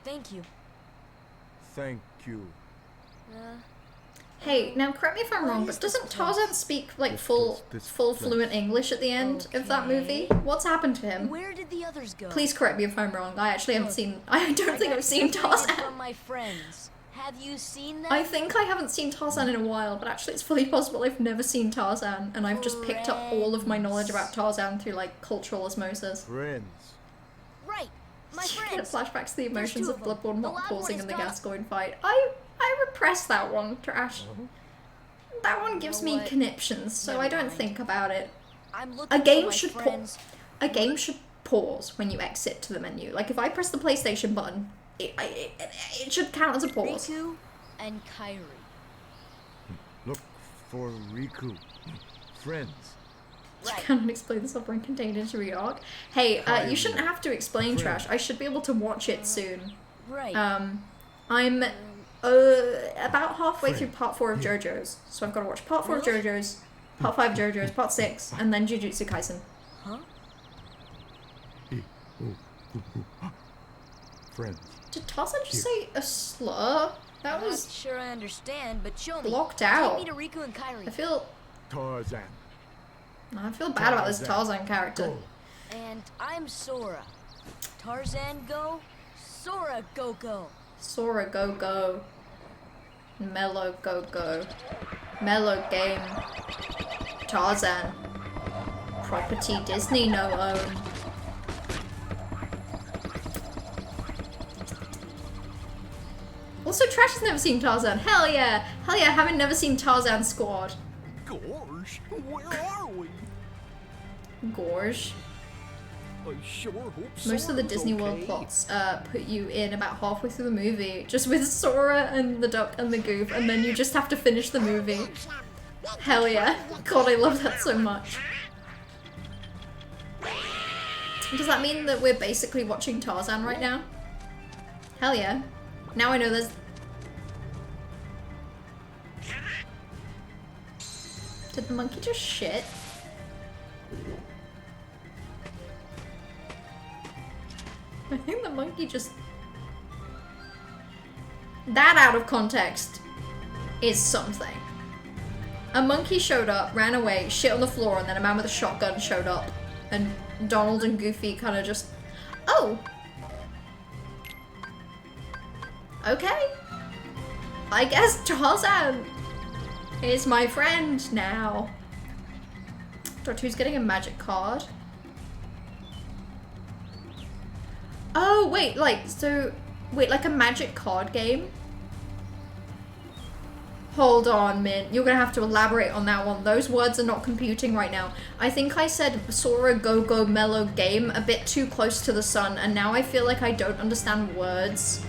Thank you. Thank you. Hey, now correct me if I'm wrong, but doesn't Tarzan speak like full fluent English at the end of that movie? What's happened to him? Where did the others go? Please correct me if I'm wrong. I actually haven't seen. I don't think I've seen Tarzan. From my friends. Have you seen them? I think I haven't seen Tarzan in a while, but actually it's fully possible I've never seen Tarzan, and I've just picked up all of my knowledge about Tarzan through like cultural osmosis. Friends. Right. My Get friends. flashbacks to the emotions two of of them. Bloodborne The not loud pausing one in the is gone. Gascoigne fight. I repressed that one, Trash. That one gives You know me what? conniptions, so I Never don't mind. think about it. I'm looking A for game my should friends. A game should pause when you exit to the menu. Like if I press the PlayStation button, it should count as a pause. Riku and Kairi. Look for Riku. Friends. You Right. cannot explain the suffering contained into the arc. Hey, you shouldn't have to explain Trash. I should be able to watch it soon. Right. I'm about halfway through part 4 of JoJo's, so I've got to watch part 4 of JoJo's, part 5 of JoJo's, part 6, and then Jujutsu Kaisen. Huh? Friends. Did Tarzan just say a slur? That I'm was not sure I understand, but show me. blocked Take out. me to Riku and Kairi. I feel Tarzan. bad about this Tarzan character. Go. And I'm Sora. Tarzan go, Sora go. Sora go go. Mellow go go. Mellow game. Tarzan. Property Disney no own. Also, Trash has never seen Tarzan. Hell yeah! Hell yeah, haven't never seen Tarzan Squad. Gosh, where are we? Gorge. I sure hope Most of the Sora's Disney World okay. plots put you in about halfway through the movie, just with Sora and the duck and the goof, and then you just have to finish the movie. Hell yeah. God, I love that so much. Does that mean that we're basically watching Tarzan right now? Hell yeah. Now I know there's... Did the monkey just shit? I think the monkey just... That out of context is something. A monkey showed up, ran away, shit on the floor, and then a man with a shotgun showed up. And Donald and Goofy kind of just... Oh! Okay. I guess Tarzan is my friend now. Doctor Who's getting a magic card. Oh, wait, like a magic card game? Hold on, Mint. You're gonna have to elaborate on that one. Those words are not computing right now. I think I said Sora Go Go Mellow Game a bit too close to the sun, and now I feel like I don't understand words.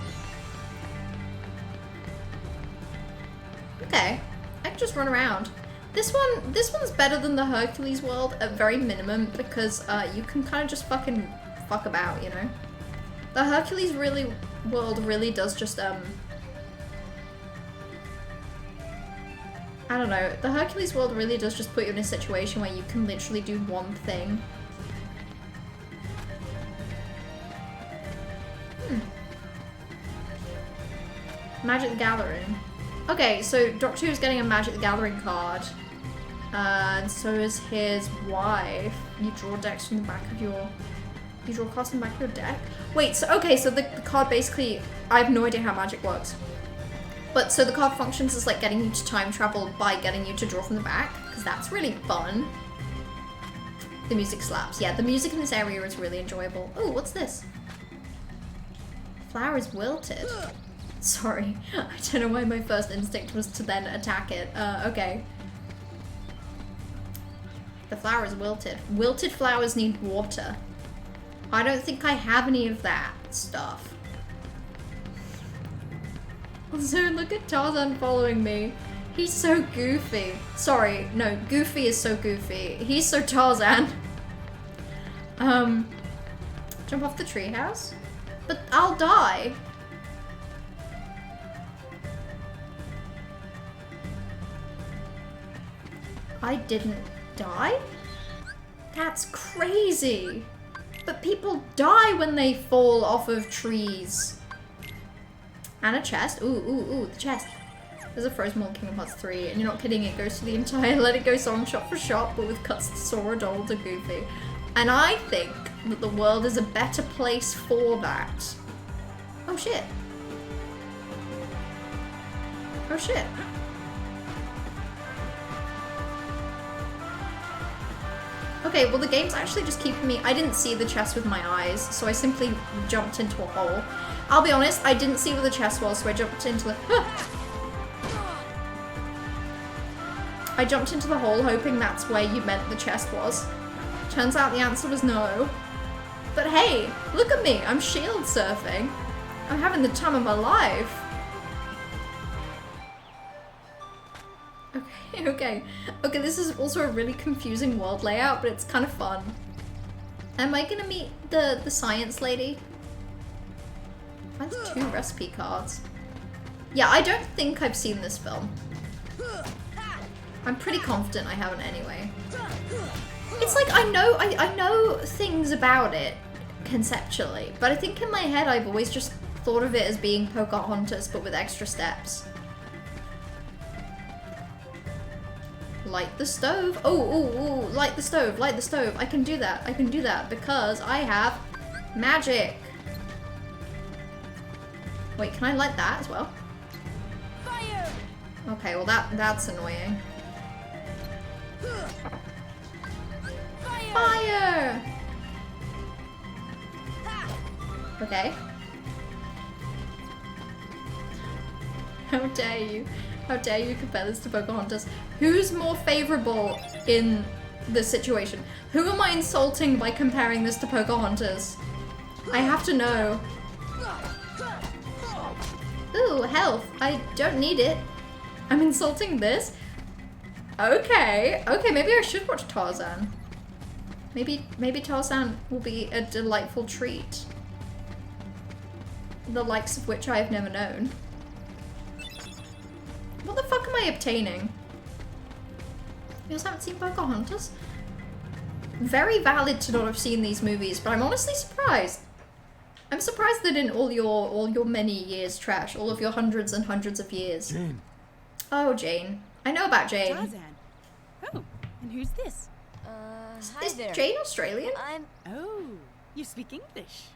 Okay, I can just run around. This one's better than the Hercules world at very minimum because you can kind of just fucking fuck about, you know? The Hercules world really does just I don't know. The Hercules world really does just put you in a situation where you can literally do one thing. Magic the Gathering. Okay, so Doctor Who's getting a Magic the Gathering card. And so is his wife. You draw decks from the back of your... You draw cards from the back of your deck? Wait, so okay, so the card basically... I have no idea how magic works. But so the card functions as like getting you to time travel by getting you to draw from the back, because that's really fun. The music slaps. Yeah, the music in this area is really enjoyable. Oh, what's this? Flower is wilted. Sorry, I don't know why my first instinct was to then attack it. Okay. The flower is wilted. Wilted flowers need water. I don't think I have any of that stuff. Also, look at Tarzan following me. He's so goofy. Sorry, no, Goofy is so goofy. He's so Tarzan. Jump off the treehouse? But I'll die. I didn't die? That's crazy. But people die when they fall off of trees. And a chest. Ooh, the chest. There's a Frozen World Kingdom Hearts 3, and you're not kidding, it goes to the entire Let It Go song shop for shop, but with cuts to Sora, Donald, and Goofy. And I think that the world is a better place for that. Oh shit. Oh shit. Okay, well the game's actually just keeping me... I didn't see the chest with my eyes, so I simply jumped into a hole. I'll be honest, I didn't see where the chest was, so I jumped into the... I jumped into the hole hoping that's where you meant the chest was. Turns out the answer was no. But hey, look at me, I'm shield surfing. I'm having the time of my life. Okay, this is also a really confusing world layout, but it's kind of fun. Am I gonna meet the science lady? That's 2 recipe cards. Yeah, I don't think I've seen this film. I'm pretty confident I haven't anyway. It's like I know things about it conceptually, but I think in my head I've always just thought of it as being Pocahontas but with extra steps. Light the stove. Oh, light the stove, light the stove. I can do that because I have magic. Wait, can I light that as well? Fire! Okay, well that's annoying. Fire! Okay. How dare you? How dare you compare this to Pocahontas? Who's more favorable in this situation? Who am I insulting by comparing this to Pocahontas? I have to know. Ooh, health. I don't need it. I'm insulting this? Okay, maybe I should watch Tarzan. Maybe Tarzan will be a delightful treat. The likes of which I have never known. What the fuck am I obtaining? You guys haven't seen Pocahontas? Very valid to not have seen these movies, but I'm honestly surprised. I'm surprised that in all your many years trash, all of your hundreds and hundreds of years. Jane. Oh, Jane. I know about Jane. Tarzan. Oh, and who's this? Hi Is there. Jane Australian? Oh, you speak English.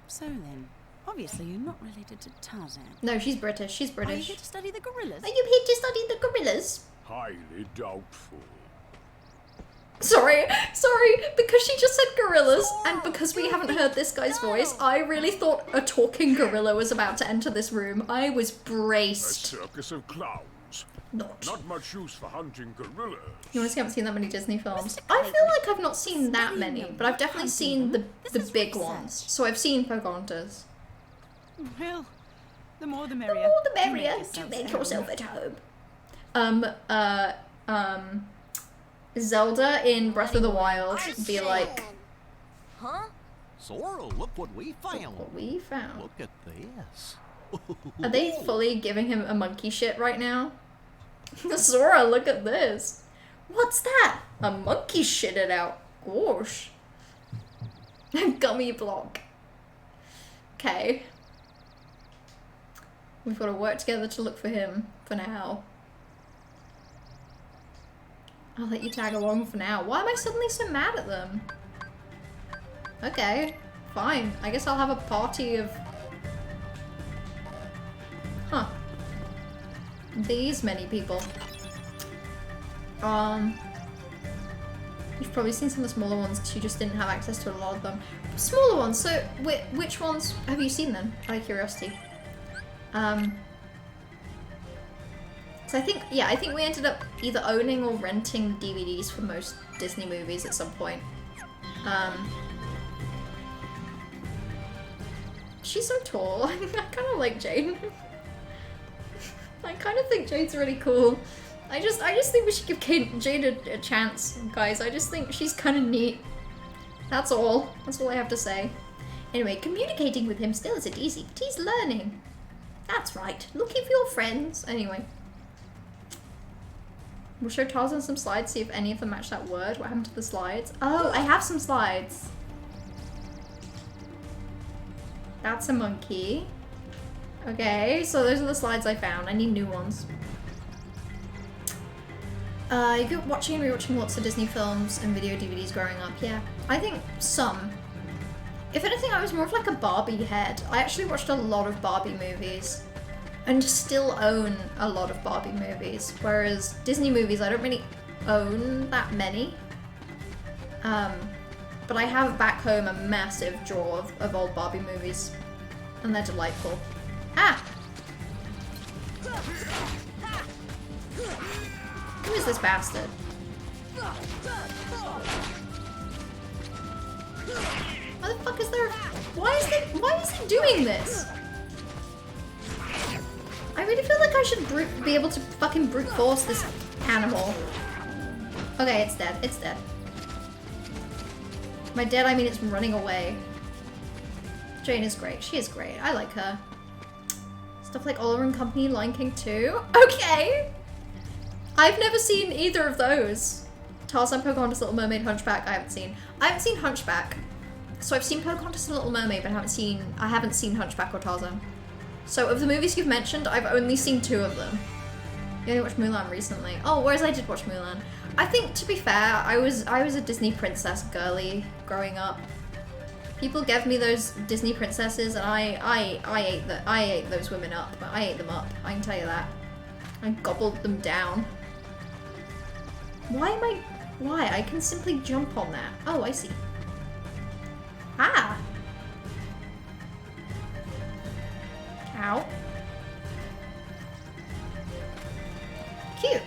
So then, obviously you're not related to Tarzan. No, she's British. She's Are you British. here to study the gorillas? Are you here to study the gorillas? Highly doubtful. Sorry, because she just said gorillas, and because we haven't heard this guy's voice, I really thought a talking gorilla was about to enter this room. I was A braced. circus of clowns. Not much use for hunting gorillas. You honestly haven't seen that many Disney films. I feel like I've not seen that many, but I've definitely seen the big ones. So I've seen Pocahontas. Well, the more the The merrier. more the Do merrier. yourselves Do make at yourself home. at home. Zelda in Breath of the Wild be like, Huh? Sora, look what we found. what we found. Look at this. Are they fully giving him a monkey shit right now? Sora, look at this. What's that? A monkey shitted out. Gosh. A gummy block. Okay. We've got to work together to look for him for now. I'll let you tag along for now. Why am I suddenly so mad at them? Okay, fine. I guess I'll have a party of... Huh. These many people. You've probably seen some of the smaller ones because you just didn't have access to a lot of them. Smaller ones, so which ones have you seen then? Out of curiosity. So I think we ended up either owning or renting DVDs for most Disney movies at some point. She's so tall. I kind of like Jane. I kind of think Jane's really cool. I just think we should give Jane a chance, guys. I just think she's kind of neat. That's all. That's all I have to say. Anyway, communicating with him still isn't easy, but he's learning. That's right. Looking for your friends. Anyway. We'll show Tarzan some slides, see if any of them match that word. What happened to the slides? Oh, I have some slides. That's a monkey. Okay, so those are the slides I found. I need new ones. You go watching and rewatching lots of Disney films and video DVDs growing up. Yeah, I think some. If anything, I was more of like a Barbie head. I actually watched a lot of Barbie movies and still own a lot of Barbie movies. Whereas Disney movies, I don't really own that many. But I have back home a massive drawer of old Barbie movies. And they're delightful. Ah! Who is this bastard? Why the fuck is there? Why is he doing this? I really feel like I should be able to fucking brute force this animal. Okay, it's dead. It's dead. By dead, I mean it's running away. Jane is great. She is great. I like her. Stuff like Oliver and Company, Lion King 2. Okay! I've never seen either of those. Tarzan, Pocahontas, Little Mermaid, Hunchback, I haven't seen. I haven't seen Hunchback. So I've seen Pocahontas and Little Mermaid, but I haven't seen Hunchback or Tarzan. So of the movies you've mentioned, I've only seen 2 of them. You only watched Mulan recently. Oh, whereas I did watch Mulan. I think, to be fair, I was a Disney princess girly growing up. People gave me those Disney princesses, and I ate those women up. But I ate them up. I can tell you that. I gobbled them down. Why? I can simply jump on that. Oh, I see. Ah. Ow. Cute.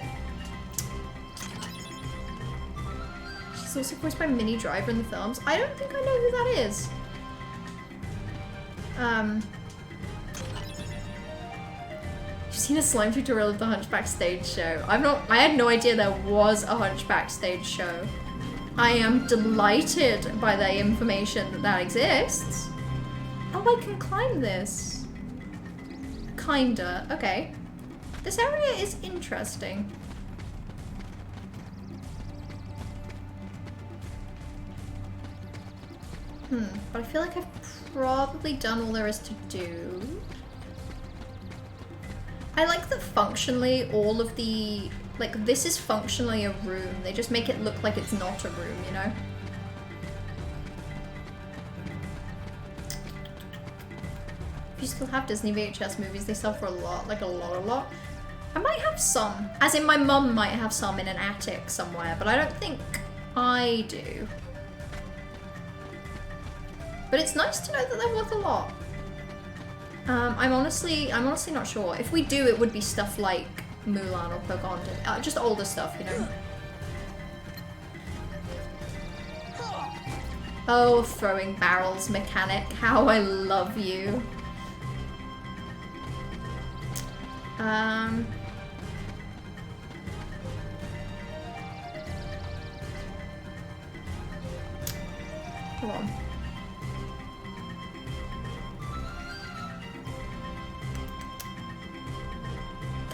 She's also voiced by Minnie Driver in the films. I don't think I know who that is. You've seen a slime tutorial of the Hunchback stage show. I had no idea there was a Hunchback stage show. I am delighted by the information that exists. Oh, I can climb this. Kinda. Okay. This area is interesting. But I feel like I've probably done all there is to do. I like that functionally all of the... Like, this is functionally a room. They just make it look like it's not a room, you know? If you still have Disney VHS movies, they sell for a lot. Like, a lot. I might have some. As in, my mum might have some in an attic somewhere, but I don't think I do. But it's nice to know that they're worth a lot. I'm honestly not sure. If we do, it would be stuff like Mulan or Pocahontas. Just older stuff, you know. Oh, throwing barrels mechanic. How I love you. Hold on.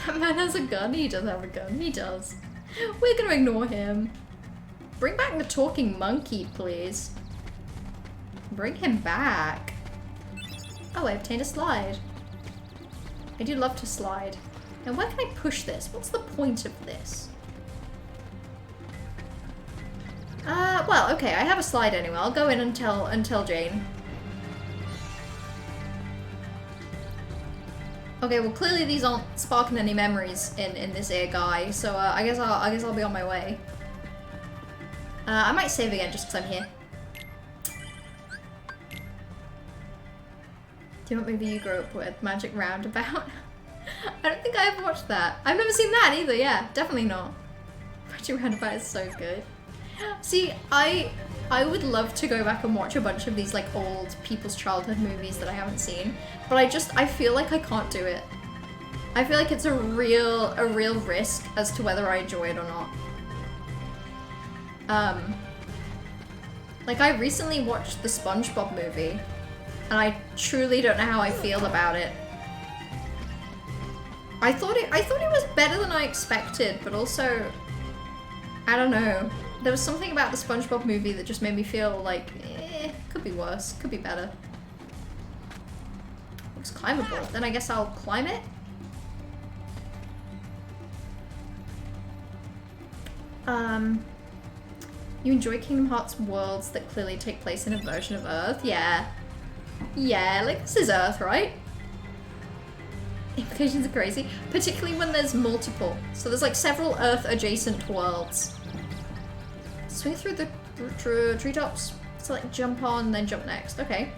That man has a gun. He does have a gun. He does. We're gonna ignore him. Bring back the talking monkey, please. Bring him back. Oh, I obtained a slide. I do love to slide. Now, where can I push this? What's the point of this? Well, okay, I have a slide anyway. I'll go in and tell Jane. Okay, well clearly these aren't sparking any memories in this ear guy, so I guess I'll be on my way. I might save again just because I'm here. Do you know what movie you grew up with? Magic Roundabout? I don't think I ever watched that. I've never seen that either, yeah, definitely not. Magic Roundabout is so good. See, I would love to go back and watch a bunch of these like old people's childhood movies that I haven't seen, but I feel like I can't do it. I feel like it's a real risk as to whether I enjoy it or not. Like, I recently watched the SpongeBob movie, and I truly don't know how I feel about it. I thought it was better than I expected, but also, I don't know. There was something about the SpongeBob movie that just made me feel like, could be worse, could be better. Looks climbable. Then I guess I'll climb it. You enjoy Kingdom Hearts worlds that clearly take place in a version of Earth? Yeah. Yeah, like this is Earth, right? Implications are crazy, particularly when there's multiple. So there's like several Earth adjacent worlds. Swing through the treetops. So like jump on, then jump next. Okay.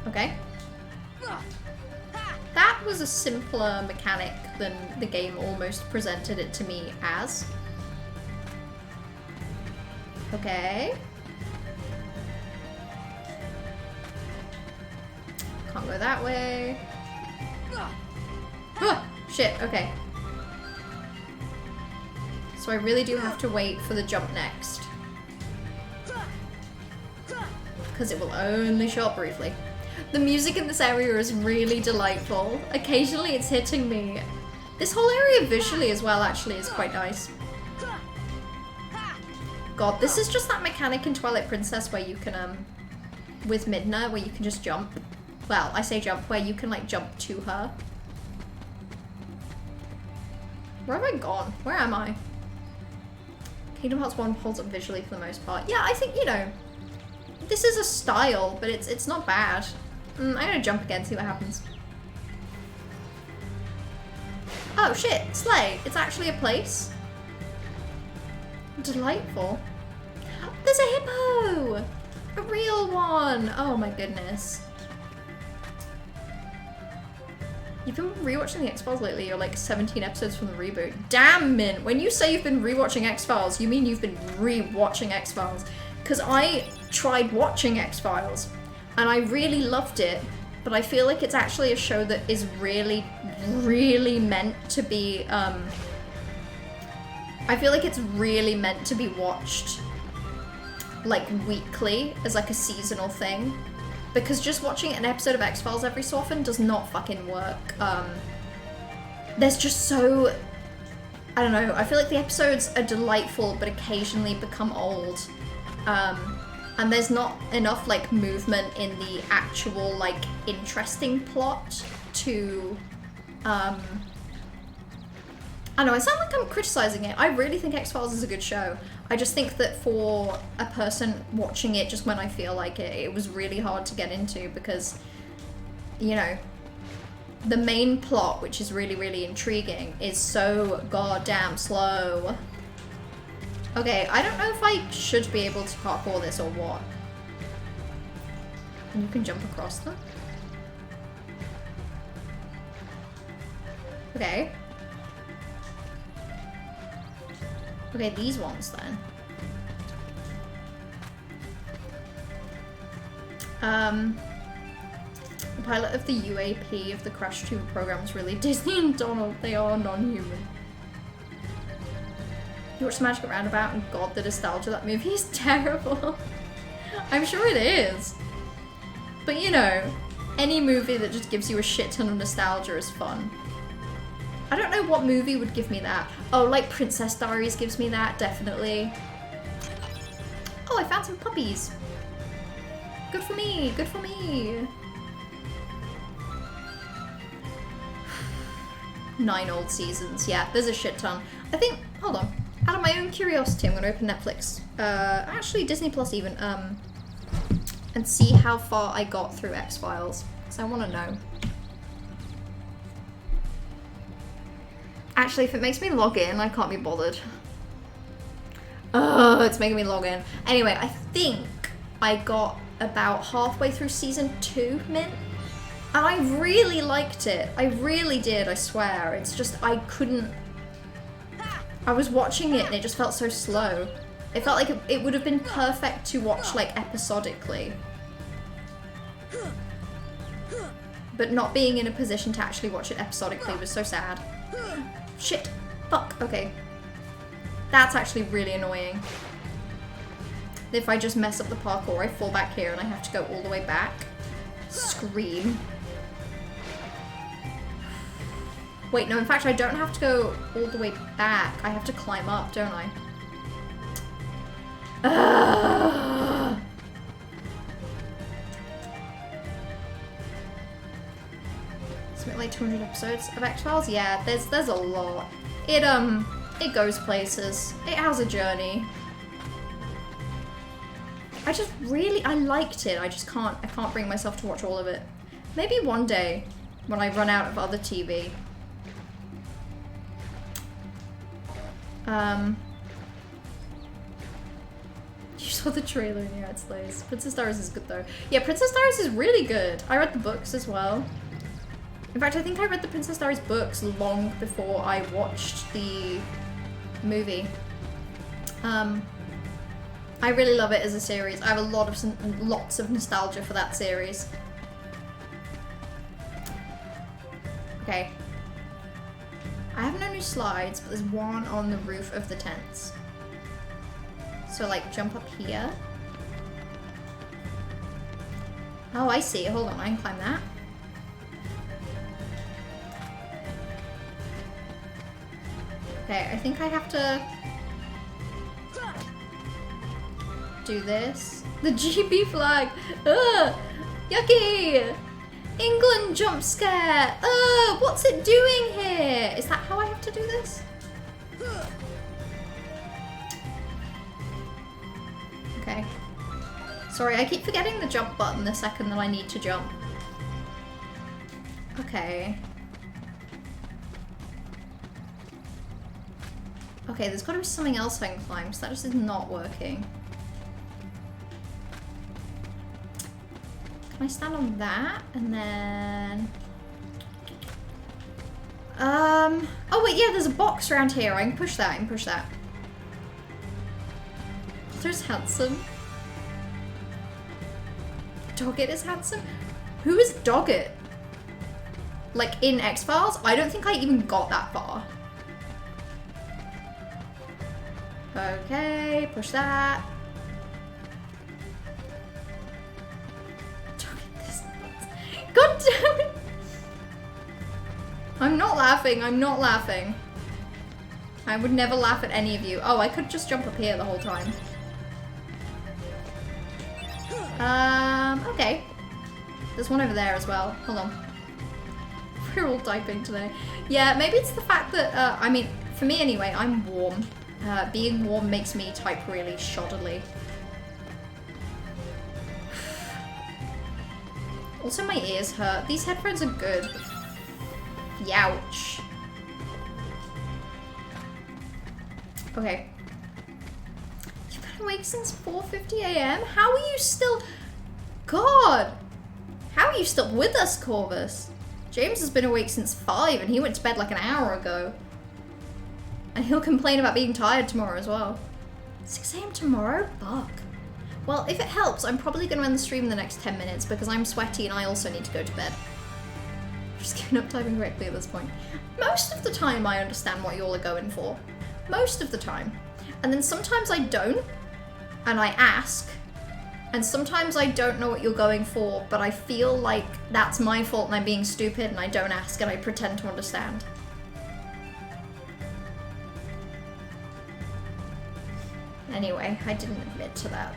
Okay. That was a simpler mechanic than the game almost presented it to me as. Okay. Can't go that way. Ah, shit, okay. So I really do have to wait for the jump next. Because it will only show up briefly. The music in this area is really delightful. Occasionally it's hitting me. This whole area visually as well actually is quite nice. God, this is just that mechanic in Twilight Princess where you can, with Midna, where you can just jump. Well, I say jump, where you can like jump to her. Where have I gone? Where am I? Kingdom Hearts 1 holds up visually for the most part. Yeah, I think, you know, this is a style, but it's not bad. I'm gonna jump again, see what happens. Oh shit, Slay. It's actually a place. Delightful. There's a hippo! A real one! Oh my goodness. You've been rewatching the X-Files lately. You're like 17 episodes from the reboot. Damn, Mint. When you say you've been rewatching X-Files, you mean you've been rewatching X-Files. Because I tried watching X-Files, and I really loved it, but I feel like it's actually a show that is really, really meant to be, I feel like it's really meant to be watched, like, weekly, as like a seasonal thing. Because just watching an episode of X-Files every so often does not fucking work. There's just so, I don't know, I feel like the episodes are delightful, but occasionally become old. And there's not enough, like, movement in the actual, like, interesting plot to, I don't know, I sound like I'm criticizing it. I really think X-Files is a good show. I just think that for a person watching it just when I feel like it, it was really hard to get into because, you know, the main plot, which is really, really intriguing, is so goddamn slow. Okay, I don't know if I should be able to parkour this or what. You can jump across them? Okay. Okay, these ones then. The pilot of the UAP of the Crash Tube program is really Disney and Donald. They are non-human. You watch the Magic Roundabout and God, the nostalgia, that movie is terrible. I'm sure it is. But you know, any movie that just gives you a shit ton of nostalgia is fun. I don't know what movie would give me that. Oh, like Princess Diaries gives me that, definitely. Oh, I found some puppies. Good for me, good for me. 9 old seasons, yeah, there's a shit ton. I think, hold on. Out of my own curiosity, I'm gonna open Netflix. Actually Disney Plus even, and see how far I got through X-Files. Because I wanna know. Actually, if it makes me log in, I can't be bothered. Oh, it's making me log in. Anyway, I think I got about halfway through season 2, Mint. And I really liked it. I really did, I swear. It's just, I couldn't... I was watching it and it just felt so slow. It felt like it would have been perfect to watch, like, episodically. But not being in a position to actually watch it episodically was so sad. Shit. Fuck. Okay. That's actually really annoying. If I just mess up the parkour, I fall back here and I have to go all the way back. Scream. Wait, no, in fact, I don't have to go all the way back. I have to climb up, don't I? Something like 200 episodes of X-Files? Yeah, there's a lot. It goes places. It has a journey. I liked it. I can't bring myself to watch all of it. Maybe one day, when I run out of other TV. You saw the trailer and yeah, it slays. Princess Diaries is good though. Yeah, Princess Diaries is really good. I read the books as well. In fact, I think I read the Princess Diaries books long before I watched the movie. I really love it as a series. I have lots of nostalgia for that series. Okay. I have no new slides, but there's one on the roof of the tents. So like jump up here. Oh, I see. Hold on, I can climb that. Okay, I think I have to do this. The GB flag! Ugh! Yucky! England jump scare! Ugh! What's it doing here? Is that how I have to do this? Okay. Sorry, I keep forgetting the jump button the second that I need to jump. Okay. Okay, there's gotta be something else I can climb, so that just is not working. Can I stand on that? And then... Oh wait, yeah, there's a box around here. I can push that, I can push that. There's handsome. Doggett is handsome? Who is Doggett? Like, in X-Files? I don't think I even got that far. Okay, push that. God damn it! I'm not laughing, I'm not laughing. I would never laugh at any of you. Oh, I could just jump up here the whole time. Okay. There's one over there as well. Hold on. We're all typing today. Yeah, maybe it's the fact that, I mean, for me anyway, I'm warm. Being warm makes me type really shoddily. Also, my ears hurt. These headphones are good. Youch. Okay. You've been awake since 4:50 AM? How are you still... God! How are you still with us, Corvus? James has been awake since 5 and he went to bed like an hour ago. And he'll complain about being tired tomorrow as well. 6 AM tomorrow? Fuck. Well, if it helps, I'm probably going to end the stream in the next 10 minutes because I'm sweaty and I also need to go to bed. I'm just giving up typing correctly at this point. Most of the time I understand what you all are going for. Most of the time. And then sometimes I don't, and I ask. And sometimes I don't know what you're going for, but I feel like that's my fault and I'm being stupid and I don't ask and I pretend to understand. Anyway, I didn't admit to that.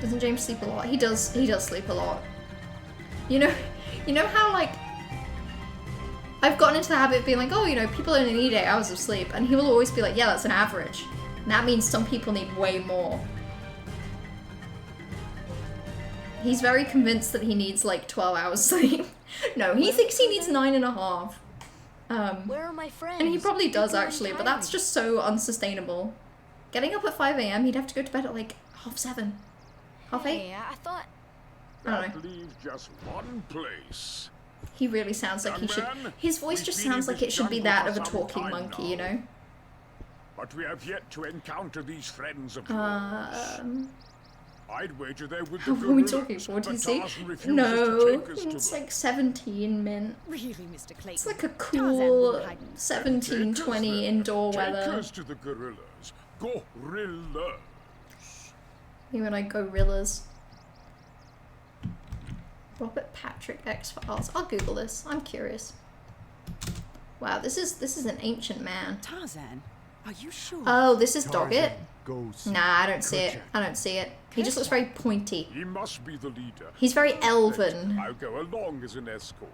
Doesn't James sleep a lot? He does sleep a lot. You know how like I've gotten into the habit of being like, oh, you know, people only need 8 hours of sleep, and he will always be like, yeah, that's an average. And that means some people need way more. He's very convinced that he needs like 12 hours sleep. No, he thinks he needs 9.5. Where are my friends? And he probably does People actually, but tired. that's just so unsustainable. Getting up at 5 AM, he'd have to go to bed at like 7:30. 8:30? Hey, I thought... I don't That know. leaves just one place. He really sounds like he should. Young man, His voice we've just been in sounds like this it should be jungle that for of a some talking time monkey, now. you know? But we have yet to encounter these friends of yours. I'd wager they're with How the are we gorillas, talking? but 40C? Tarzan refuses No, to take us to it's them. like 17 mint. Really, Mr. Clayton? It's like a Tarzan cool wouldn't hide. 17, Take us 20 there. indoor Take weather. us to the gorillas. Gorillas. You and I gorillas. Robert Patrick X-Files. I'll Google this. I'm curious. Wow, this is an ancient man. Tarzan, are you sure? Oh, this is Doggett? Goes. Nah, I don't see it. I don't see it. He just looks very pointy. He must be the leader. He's very elven. I'll go along as an escort.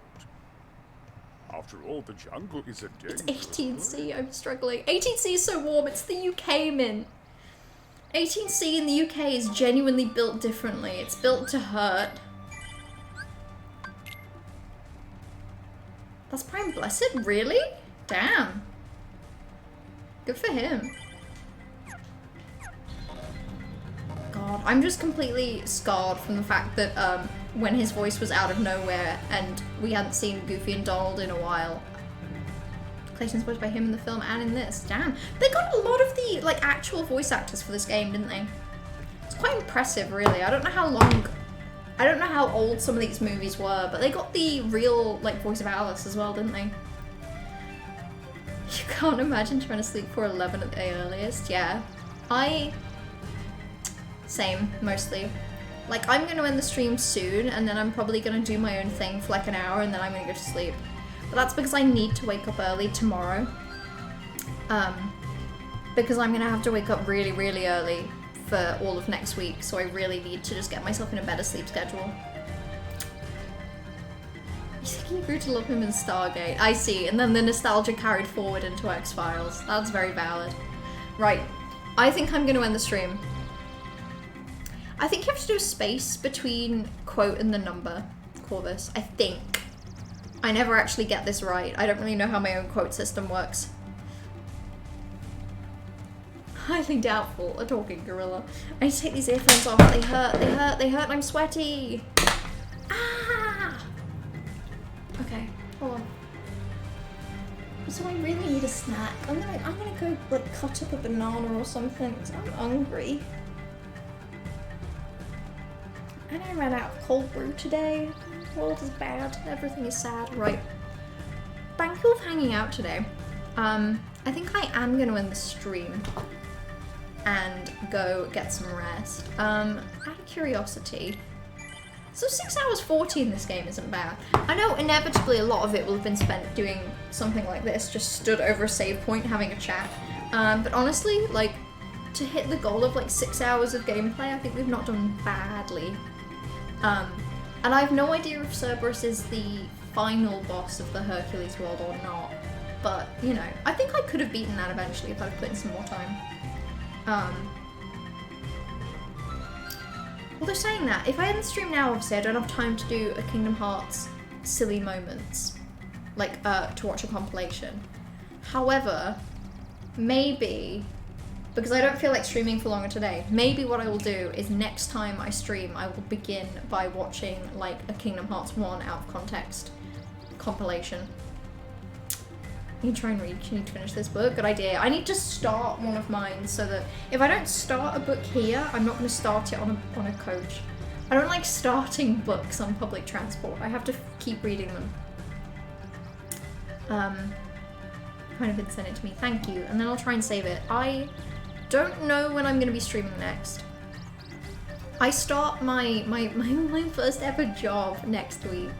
After all, the jungle is a It's dangerous 18C, I'm struggling. 18C is so warm, it's the UK mint. 18C in the UK is genuinely built differently. It's built to hurt. That's Prime Blessed? Really? Damn. Good for him. God, I'm just completely scarred from the fact that when his voice was out of nowhere and we hadn't seen Goofy and Donald in a while. Clayton's voiced by him in the film and in this. Damn. They got a lot of the like actual voice actors for this game, didn't they? It's quite impressive, really. I don't know how old some of these movies were, but they got the real like voice of Alice as well, didn't they? You can't imagine trying to sleep for 11 at the earliest. Yeah. Same, mostly. Like, I'm gonna end the stream soon, and then I'm probably gonna do my own thing for like an hour, and then I'm gonna go to sleep. But that's because I need to wake up early tomorrow. Because I'm gonna have to wake up really, really early for all of next week, so I really need to just get myself in a better sleep schedule. You think you grew to love him in Stargate? I see, and then the nostalgia carried forward into X-Files. That's very valid. Right, I think I'm gonna end the stream. I think you have to do a space between quote and the number, Corvus. I think. I never actually get this right. I don't really know how my own quote system works. Highly doubtful. A talking gorilla. I need to take these earphones off. They hurt, they hurt, they hurt, and I'm sweaty. Ah! Okay, hold on. So I really need a snack. I'm gonna go like cut up a banana or something because I'm hungry. And I ran out of cold brew today. The world is bad. Everything is sad. Right. Thank you for hanging out today. I think I am going to end the stream and go get some rest. Out of curiosity. So 6 hours 40 in this game isn't bad. I know inevitably a lot of it will have been spent doing something like this, just stood over a save point having a chat. But honestly, like, to hit the goal of like 6 hours of gameplay, I think we've not done badly. And I have no idea if Cerberus is the final boss of the Hercules world or not. But, you know, I think I could have beaten that eventually if I'd put in some more time. Although saying that, if I end the stream now, obviously I don't have time to do a Kingdom Hearts silly moments. Like, to watch a compilation. However, maybe, because I don't feel like streaming for longer today, maybe what I will do is next time I stream, I will begin by watching, like, a Kingdom Hearts 1 out of context compilation. You can try and read. You need to finish this book. Good idea. I need to start one of mine so that if I don't start a book here, I'm not going to start it on a coach. I don't like starting books on public transport. I have to keep reading them. Kind of send it to me. Thank you. And then I'll try and save it. I don't know when I'm going to be streaming next. I start my first ever job next week.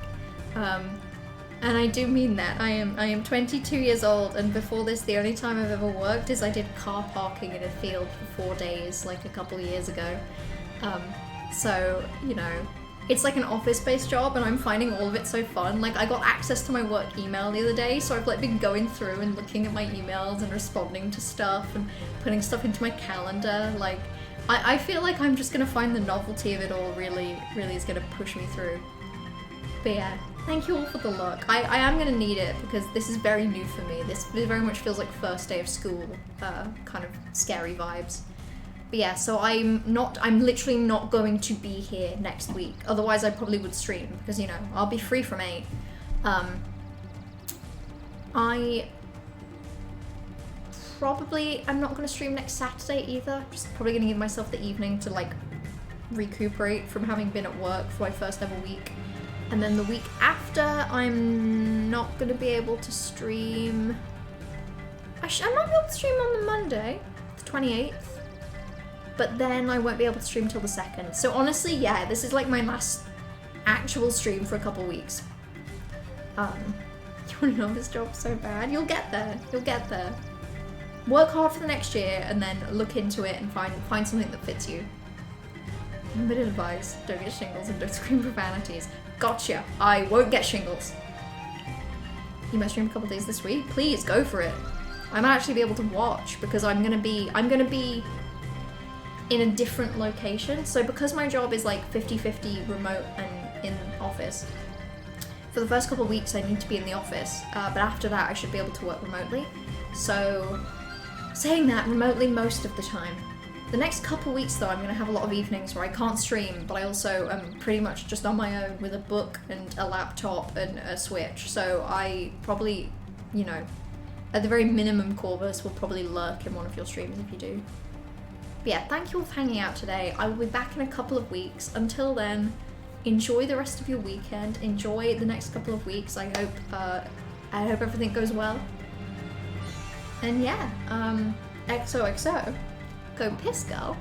And I do mean that. I am 22 years old, and before this, the only time I've ever worked is I did car parking in a field for 4 days, like a couple of years ago. So, you know, it's like an office-based job, and I'm finding all of it so fun. Like, I got access to my work email the other day, so I've like been going through and looking at my emails and responding to stuff and putting stuff into my calendar. Like, I feel like I'm just gonna find the novelty of it all really is gonna push me through. But yeah. Thank you all for the look. I am going to need it because this is very new for me. This very much feels like first day of school, kind of scary vibes. But yeah, so I'm literally not going to be here next week. Otherwise I probably would stream because, you know, I'll be free from 8. I probably am not going to stream next Saturday either. Just probably going to give myself the evening to like recuperate from having been at work for my first ever week. And then the week after, I'm not gonna be able to stream. I might be able to stream on the Monday, the 28th. But then I won't be able to stream till the 2nd. So honestly, yeah, this is like my last actual stream for a couple weeks. You wanna know this job so bad? You'll get there. You'll get there. Work hard for the next year and then look into it and find something that fits you. One bit of advice, don't get shingles and don't scream profanities. Gotcha. I won't get shingles. You might stream a couple days this week. Please go for it. I might actually be able to watch because I'm gonna be in a different location. So because my job is like 50-50 remote and in office, for the first couple of weeks I need to be in the office, but after that I should be able to work remotely. So saying that, remotely most of the time. The next couple of weeks though, I'm gonna have a lot of evenings where I can't stream, but I also am pretty much just on my own with a book and a laptop and a Switch. So I probably, you know, at the very minimum, Corvus will probably lurk in one of your streams if you do. But yeah, thank you all for hanging out today. I will be back in a couple of weeks. Until then, enjoy the rest of your weekend. Enjoy the next couple of weeks. I hope everything goes well. And yeah, XOXO. Go piss, girl.